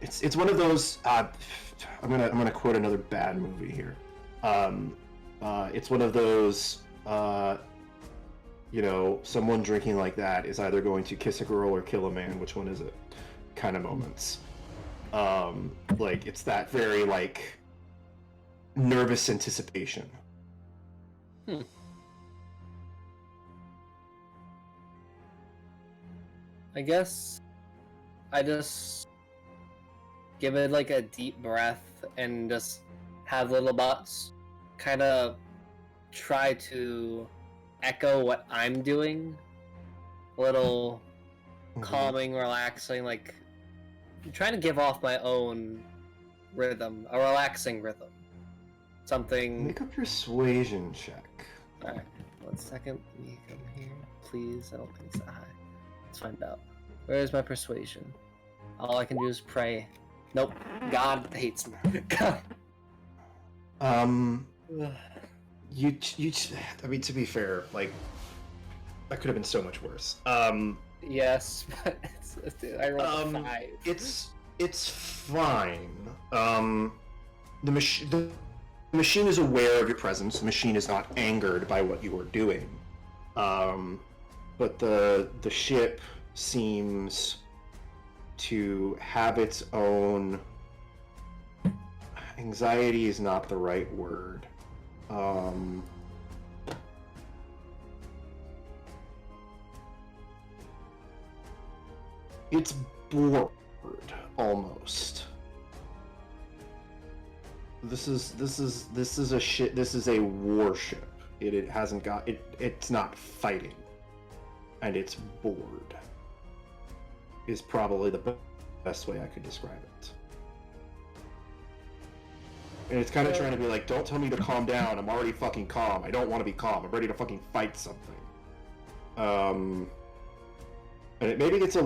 it's one of those. I'm gonna quote another bad movie here. It's one of those. Someone drinking like that is either going to kiss a girl or kill a man. Which one is it? Kind of moments. Like it's that very like nervous anticipation. I guess I just give it like a deep breath and just have little bots kind of try to echo what I'm doing. A little calming, relaxing, like I'm trying to give off my own rhythm, a relaxing rhythm. Something. Make a persuasion check. Alright, 1 second. Let me come here, please. I don't think it's that high. Let's find out. Where's my persuasion? All I can do is pray. Nope. God hates me. God. You. I mean, to be fair, like that could have been so much worse. Yes, but I rolled a 5. It's fine. The machine is aware of your presence. The machine is not angered by what you are doing. But the ship seems to have its own anxiety is not the right word. It's bored almost. This is a warship. It hasn't got it's not fighting. And it's bored. Is probably the best way I could describe it. And it's kind of trying to be like, don't tell me to calm down. I'm already fucking calm. I don't want to be calm. I'm ready to fucking fight something. And it maybe gets a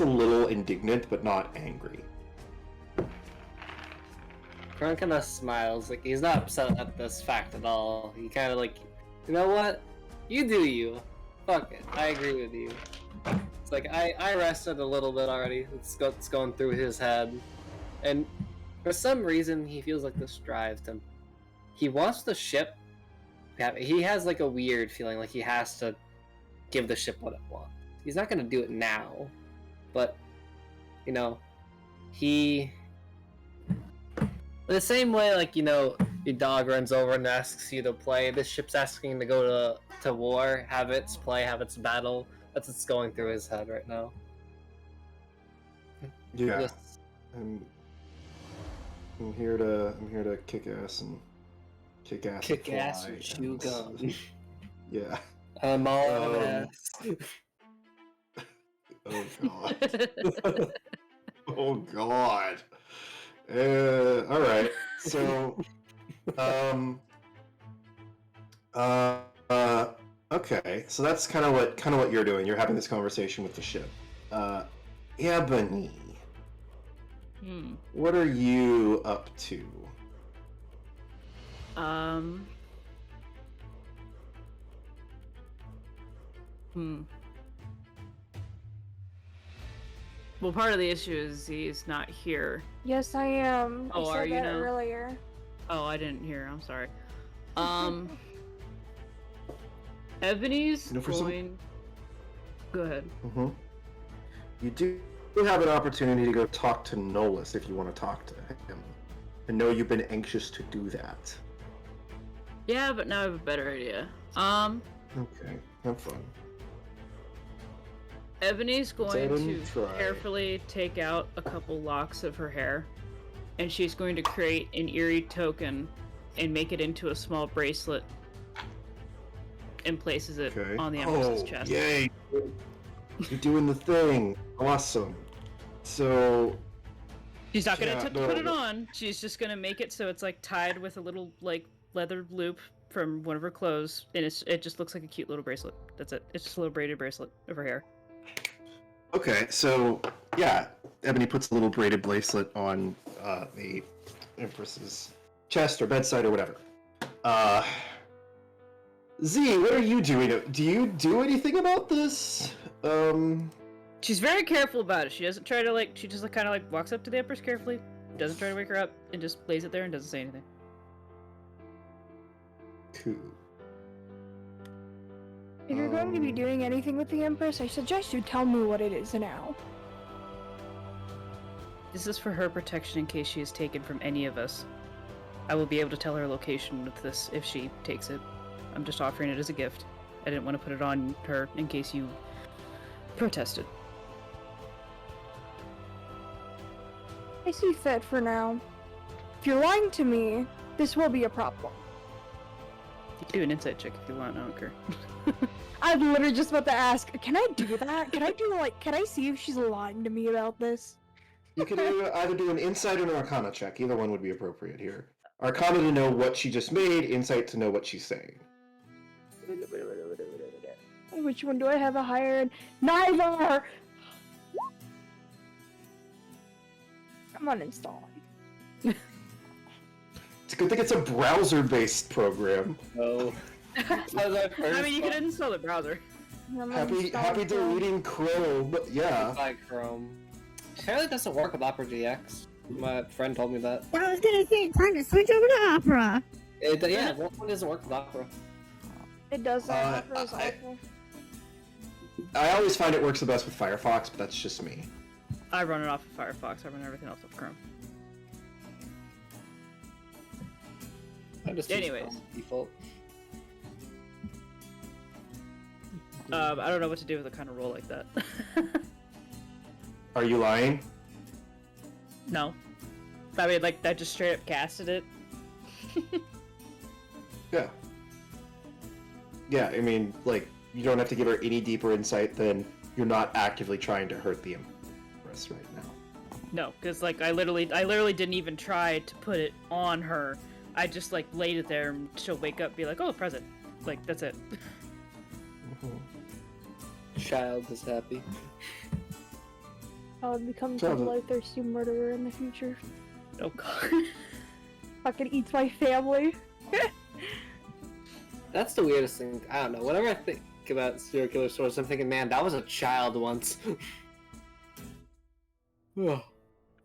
little indignant, but not angry. Kron kind of smiles, like he's not upset at this fact at all. He kind of like, you know what? You do you. Fuck it. I agree with you. It's like I rested a little bit already. It's going through his head, and for some reason he feels like this drives him. He wants the ship. He has like a weird feeling like he has to give the ship what it wants. He's not gonna do it now, but he. The same way, like, your dog runs over and asks you to play, this ship's asking to go to war, have its play, have its battle. That's what's going through his head right now. Yeah. Just- I'm here to kick ass and Kick ass and chew gum. Yeah. I'm all out of ass. Oh god. Oh god. All right. So, okay. So that's kind of what you're doing. You're having this conversation with the ship. Ebony, what are you up to? Well, part of the issue is he's not here. Yes, I am. Oh, I said are you that now? earlier. Oh, I didn't hear. I'm sorry. Ebony's going. Go ahead. Mm-hmm. You do have an opportunity to go talk to Nolus if you want to talk to him. I know you've been anxious to do that. Yeah, but now I have a better idea. Okay, have fun. Ebony's going to try. carefully take out a couple locks of her hair, and she's going to create an eerie token and make it into a small bracelet and places it on the Empress's chest. Yay! You're doing the thing. Awesome. So She's not gonna put it on. She's just gonna make it so it's like tied with a little like leather loop from one of her clothes, and it just looks like a cute little bracelet. That's it. It's just a little braided bracelet of her hair. Okay, so Yeah, Ebony puts a little braided bracelet on the Empress's chest or bedside or whatever. Z, what are you doing? Do you do anything about this? She's very careful about it. She doesn't try to she just kind of walks up to the Empress carefully, doesn't try to wake her up, and just lays it there and doesn't say anything. Cool. If you're going to be doing anything with the Empress, I suggest you tell me what it is now. This is for her protection in case she is taken from any of us. I will be able to tell her location with this if she takes it. I'm just offering it as a gift. I didn't want to put it on her in case you protested. I see fit for now. If you're lying to me, this will be a problem. You can do an insight check if you want, I don't care. I'm literally just about to ask, can I do that? Can I see if she's lying to me about this? You can either do an insight or an arcana check. Either one would be appropriate here. Arcana to know what she just made, insight to know what she's saying. Which one do I have a higher? Neither! I'm uninstalling. It's a good thing it's a browser-based program. Oh. I mean, you can install the browser. Happy deleting Chrome, but yeah. By Chrome. Apparently it doesn't work with Opera GX. My friend told me that. I was gonna say, time to switch over to Opera. Yeah, one doesn't work with Opera. It does that. Opera's awful. I always find it works the best with Firefox, but that's just me. I run it off of Firefox. I run everything else off Chrome. I just Anyways. use Chrome default. I don't know what to do with a kind of roll like that. Are you lying? No. I mean, that just straight up casted it. Yeah. Yeah, I mean, you don't have to give her any deeper insight than you're not actively trying to hurt the Empress right now. No, because, I literally didn't even try to put it on her. I just, laid it there and she'll wake up and be like, oh, a present. That's it. Child is happy. I'll become So a the- bloodthirsty murderer in the future. Oh, God. Fucking eats my family. That's the weirdest thing. I don't know. Whenever I think about serial killer stories, I'm thinking, man, that was a child once. Oh,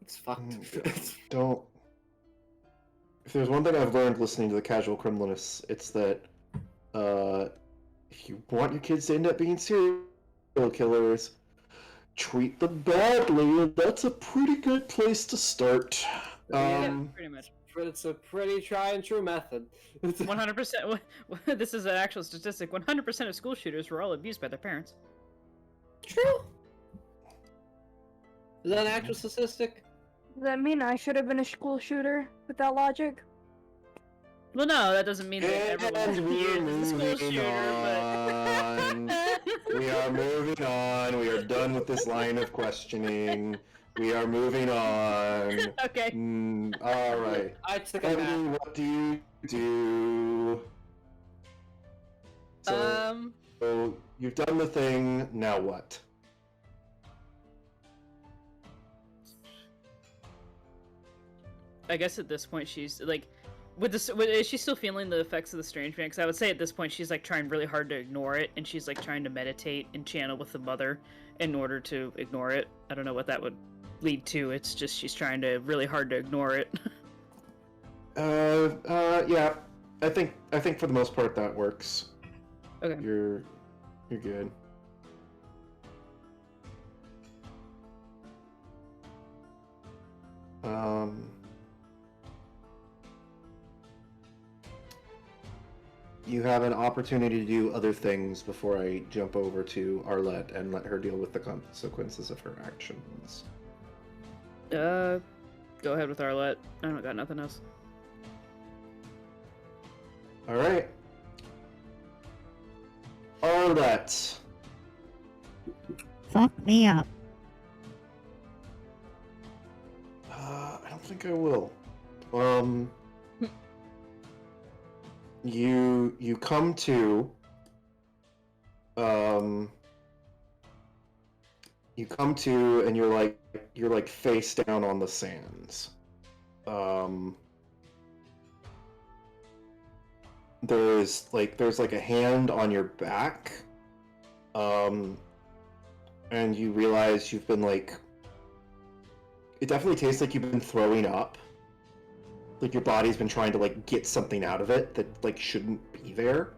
it's fucked. Don't. If there's one thing I've learned listening to the casual criminalists, it's that if you want your kids to end up being serial killers, treat them badly, and that's a pretty good place to start. Yeah, pretty much. It's a pretty try and true method. 100%. This is an actual statistic. 100% of school shooters were all abused by their parents. True. Is that an actual statistic? Does that mean I should have been a school shooter with that logic? Well, no, that doesn't mean that And everyone's we're abused as a school moving shooter, on. We are moving on. We are done with this line of questioning. We are moving on. Okay. All right. I took a Ebony, nap. what do you do? So you've done the thing. Now what? I guess at this point she's is she still feeling the effects of the strange man? Because I would say at this point she's trying really hard to ignore it, and she's trying to meditate and channel with the mother in order to ignore it. I don't know what that would lead to. It's just she's trying to really hard to ignore it. Yeah. I think for the most part that works. Okay. You're good. You have an opportunity to do other things before I jump over to Arlette and let her deal with the consequences of her actions. Go ahead with Arlette. I don't got nothing else. Alright. Arlette. Fuck me up. I don't think I will. You come to You come to and you're like face down on the sands. There's like a hand on your back. And you realize you've been like, it definitely tastes like you've been throwing up. Like your body's been trying to like get something out of it that like shouldn't be there.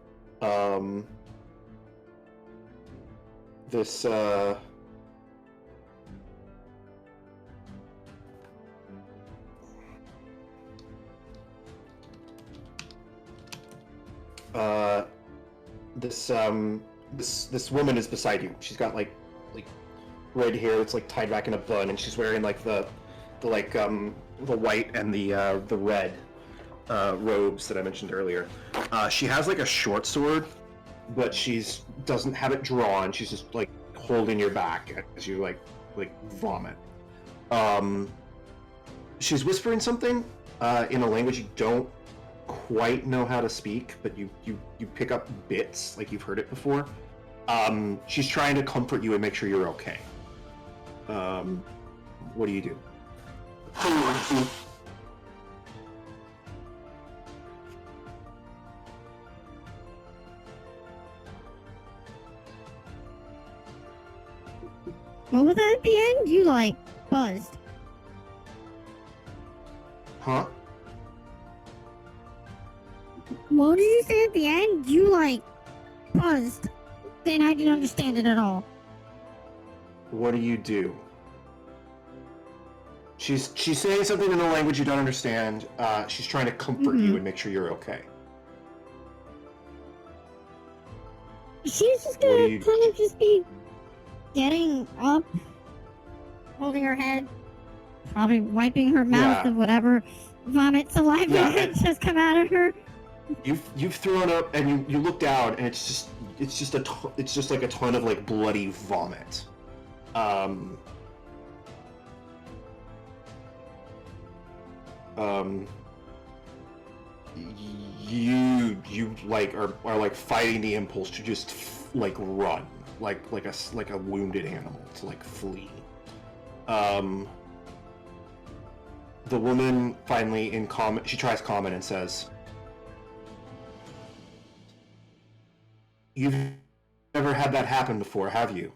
This this woman is beside you. She's got like red hair that's like tied back in a bun, and she's wearing like the white and the red robes that I mentioned earlier. She has like a short sword, but she's doesn't have it drawn. She's just like holding your back as you like vomit. She's whispering something in a language you don't quite know how to speak, but you pick up bits like you've heard it before. She's trying to comfort you and make sure you're okay. What do you do? What was that at the end? You like buzzed. Huh? What did you say at the end? You like buzzed. Then I didn't understand it at all. What do you do? She's saying something in a language you don't understand. She's trying to comfort you and make sure you're okay. She's just gonna kind of just be getting up, holding her head, probably wiping her mouth of whatever vomit saliva had just come out of her. You've thrown up and you look down and it's just like a ton of like bloody vomit. You like are like fighting the impulse to just like run like a wounded animal to like flee. The woman finally she tries comment and says, "You've never had that happen before, have you?"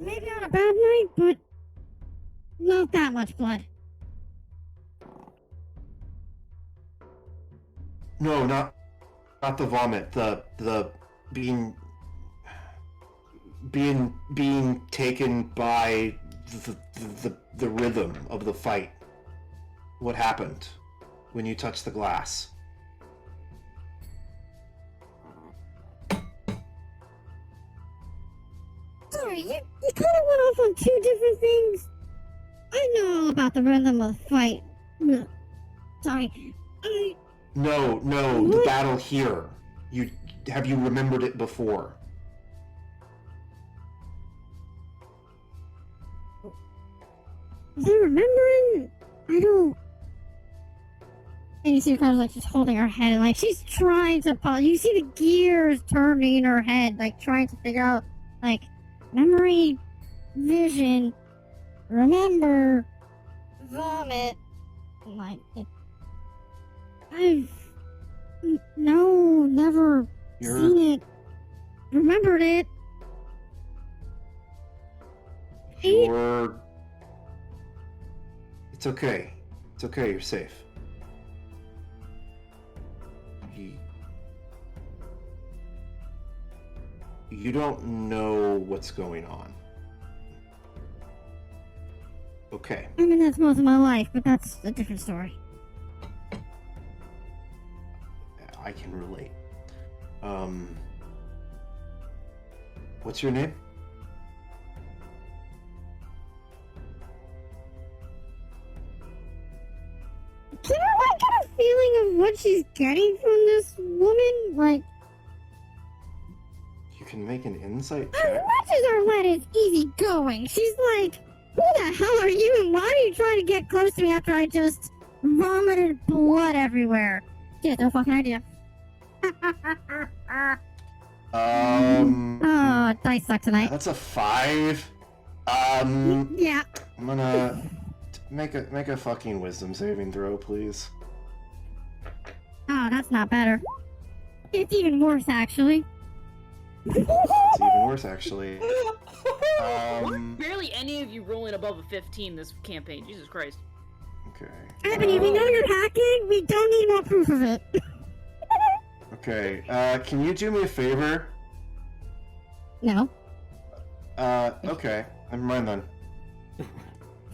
Maybe on a bad night, but not that much blood. No, not the vomit. The being taken by the rhythm of the fight. What happened when you touched the glass? Sorry, you kind of went off on two different things. I know all about the rhythm of the fight. Sorry. No, the battle here. Have you remembered it before? Was I remembering? I don't. And you see her kind of like just holding her head and like she's trying to. You see the gears turning in her head, like trying to figure out like memory, vision, remember, vomit. Like I've never seen it. Remembered it. It's okay. It's okay, you're safe. You don't know what's going on. Okay. I mean, that's most of my life, but that's a different story. I can relate. What's your name? Can I like get a feeling of what she's getting from this woman? Like, You can make an insight as check. much as Arlette is easy going, she's like, who the hell are you and why are you trying to get close to me after I just vomited blood everywhere? She has no fucking idea. Oh, dice suck tonight. That's a 5. Yeah. I'm gonna make a fucking wisdom saving throw, please. Oh, that's not better. It's even worse, actually. It's even worse, actually. Barely any of you rolling above a 15 this campaign. Jesus Christ. Okay. Ebony, we know you're hacking. We don't need more proof of it. Okay. Can you do me a favor? No. Okay. Never mind then.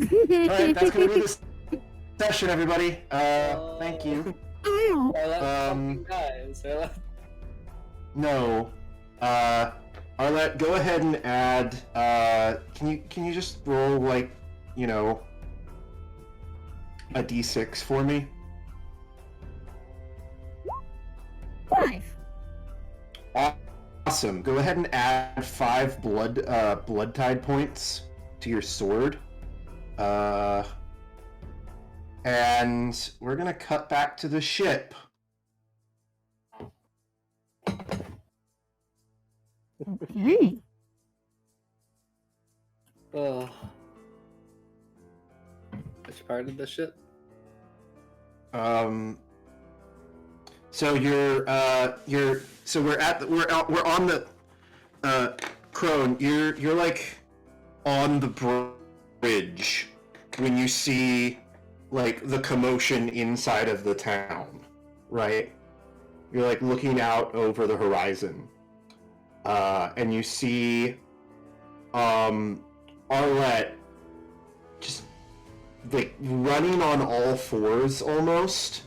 Alright, that's gonna be this session, everybody. Thank you. Ow. Guys, No. Arlette, go ahead and add, can you just roll, like, you know, a d6 for me? 5. Awesome. Go ahead and add 5 blood tide points to your sword. And we're gonna cut back to the ship. Okay. Oh. Which part of the ship? So so we're on the Crone, you're like on the bridge when you see like the commotion inside of the town, right? You're like looking out over the horizon. And you see Arlette just like running on all fours almost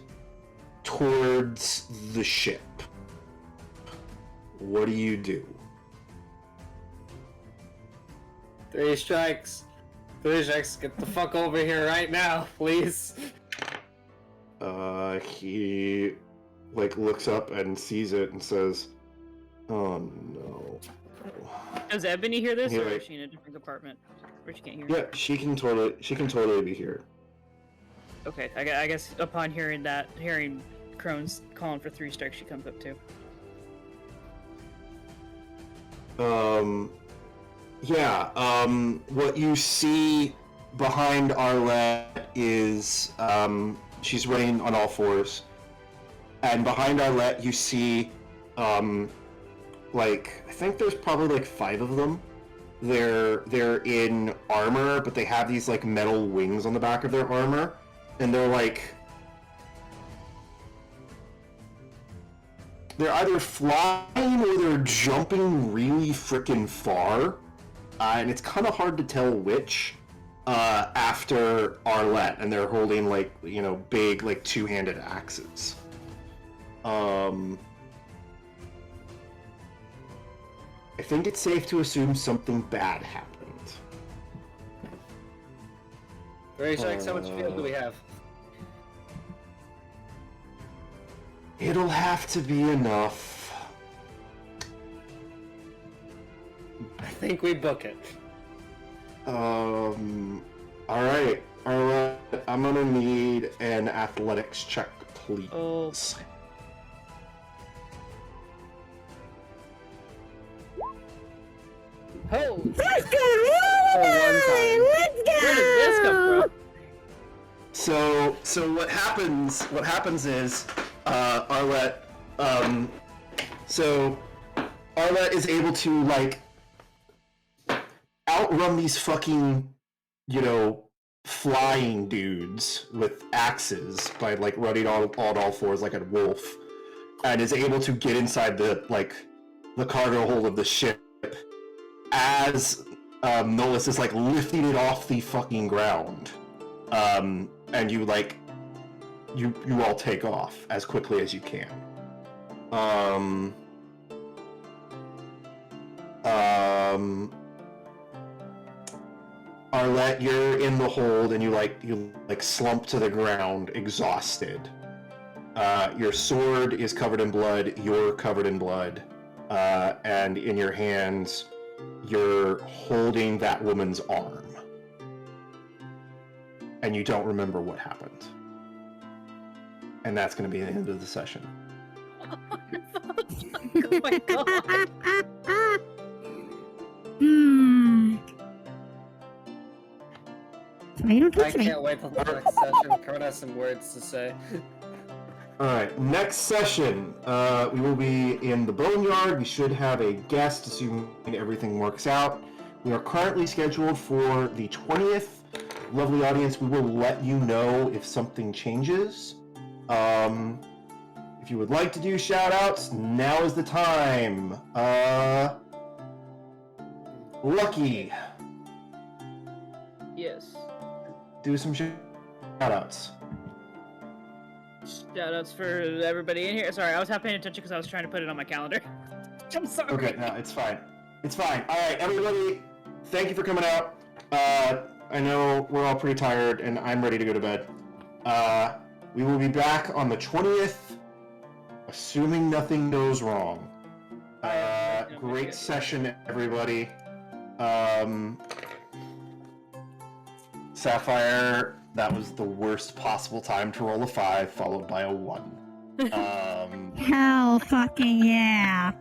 towards the ship. What do you do? 3 strikes. 3 strikes. Get the fuck over here right now, please. He like looks up and sees it and says, "Oh no." Does Ebony hear this, Yeah, or like- is she in a different compartment where she can't hear? Yeah, she can totally be here. Okay, I guess upon hearing Crone's calling for 3 strikes, she comes up too. What you see behind Arlette is, she's running on all fours. And behind Arlette, you see, like, I think there's probably like 5 of them. They're in armor, but they have these like metal wings on the back of their armor. And they're like, they're either flying or they're jumping really freaking far, and it's kind of hard to tell which. After Arlette, and they're holding like, you know, big like 2-handed axes. I think it's safe to assume something bad happened. 3 strikes. How much field do we have? It'll have to be enough. I think we book it. Alright. Alright, I'm gonna need an athletics check, please. Oh. Oh! Let's go! For one time. Let's go! Where did this come from? So what happens is, Arlette, so Arlette is able to, like, outrun these fucking, you know, flying dudes with axes by, like, running on all fours like a wolf, and is able to get inside the cargo hold of the ship as Nolus is, like, lifting it off the fucking ground. And you, like, you all take off as quickly as you can. Arlette, you're in the hold, and you slump to the ground, exhausted. Your sword is covered in blood, you're covered in blood, and in your hands, you're holding that woman's arm. And you don't remember what happened. And that's going to be the end of the session. Oh my god. Tomato, I tomato. can't wait till the next session. Kurt has some words to say. Alright, next session, we will be in the Boneyard. We should have a guest, assuming everything works out. We are currently scheduled for the 20th. Lovely audience, we will let you know if something changes. If you would like to do shout-outs, now is the time. Lucky, Yes. do some shout-outs. Shoutouts for everybody in here. Sorry, I was half paying attention because I was trying to put it on my calendar. I'm sorry. Okay, no, it's fine. It's fine. Alright, everybody, thank you for coming out. I know we're all pretty tired, and I'm ready to go to bed. We will be back on the 20th, assuming nothing goes wrong. Great session, everybody. Sapphire, that was the worst possible time to roll a 5, followed by a 1. Hell fucking yeah.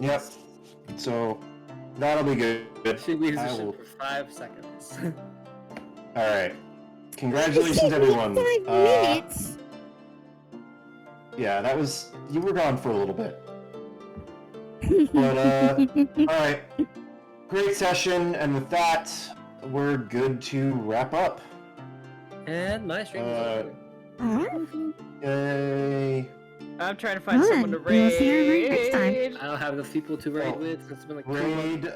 Yep. So, that'll be good. She leaves I the will- ship for 5 seconds. Alright. Congratulations, everyone. 5 minutes. Yeah, that was... You were gone for a little bit. But, alright. Great session, and with that, we're good to wrap up. And my stream is over. Alright. Yay. I'm trying to find Good. someone to We will see you next time. raid. I don't have the people to raid Oh. with. It's been like 2 months.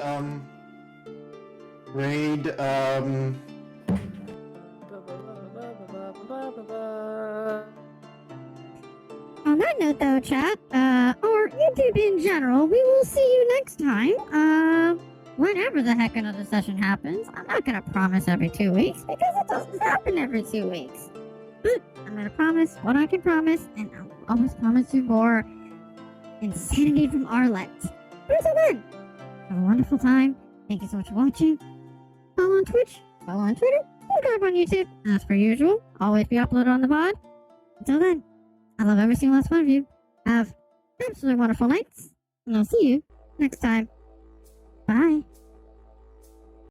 Raid, On that note, though, chat, or YouTube in general, we will see you next time. Whenever the heck another session happens. I'm not gonna promise every 2 weeks because it doesn't happen every 2 weeks. But I'm gonna promise what I can promise, and I'll always promise you more insanity from Arlet. But until then, have a wonderful time. Thank you so much for watching. Follow on Twitch, follow on Twitter, subscribe on YouTube, as per usual. Always be uploaded on the pod. Until then, I love every single last one of you. Have absolutely wonderful nights, and I'll see you next time. Bye.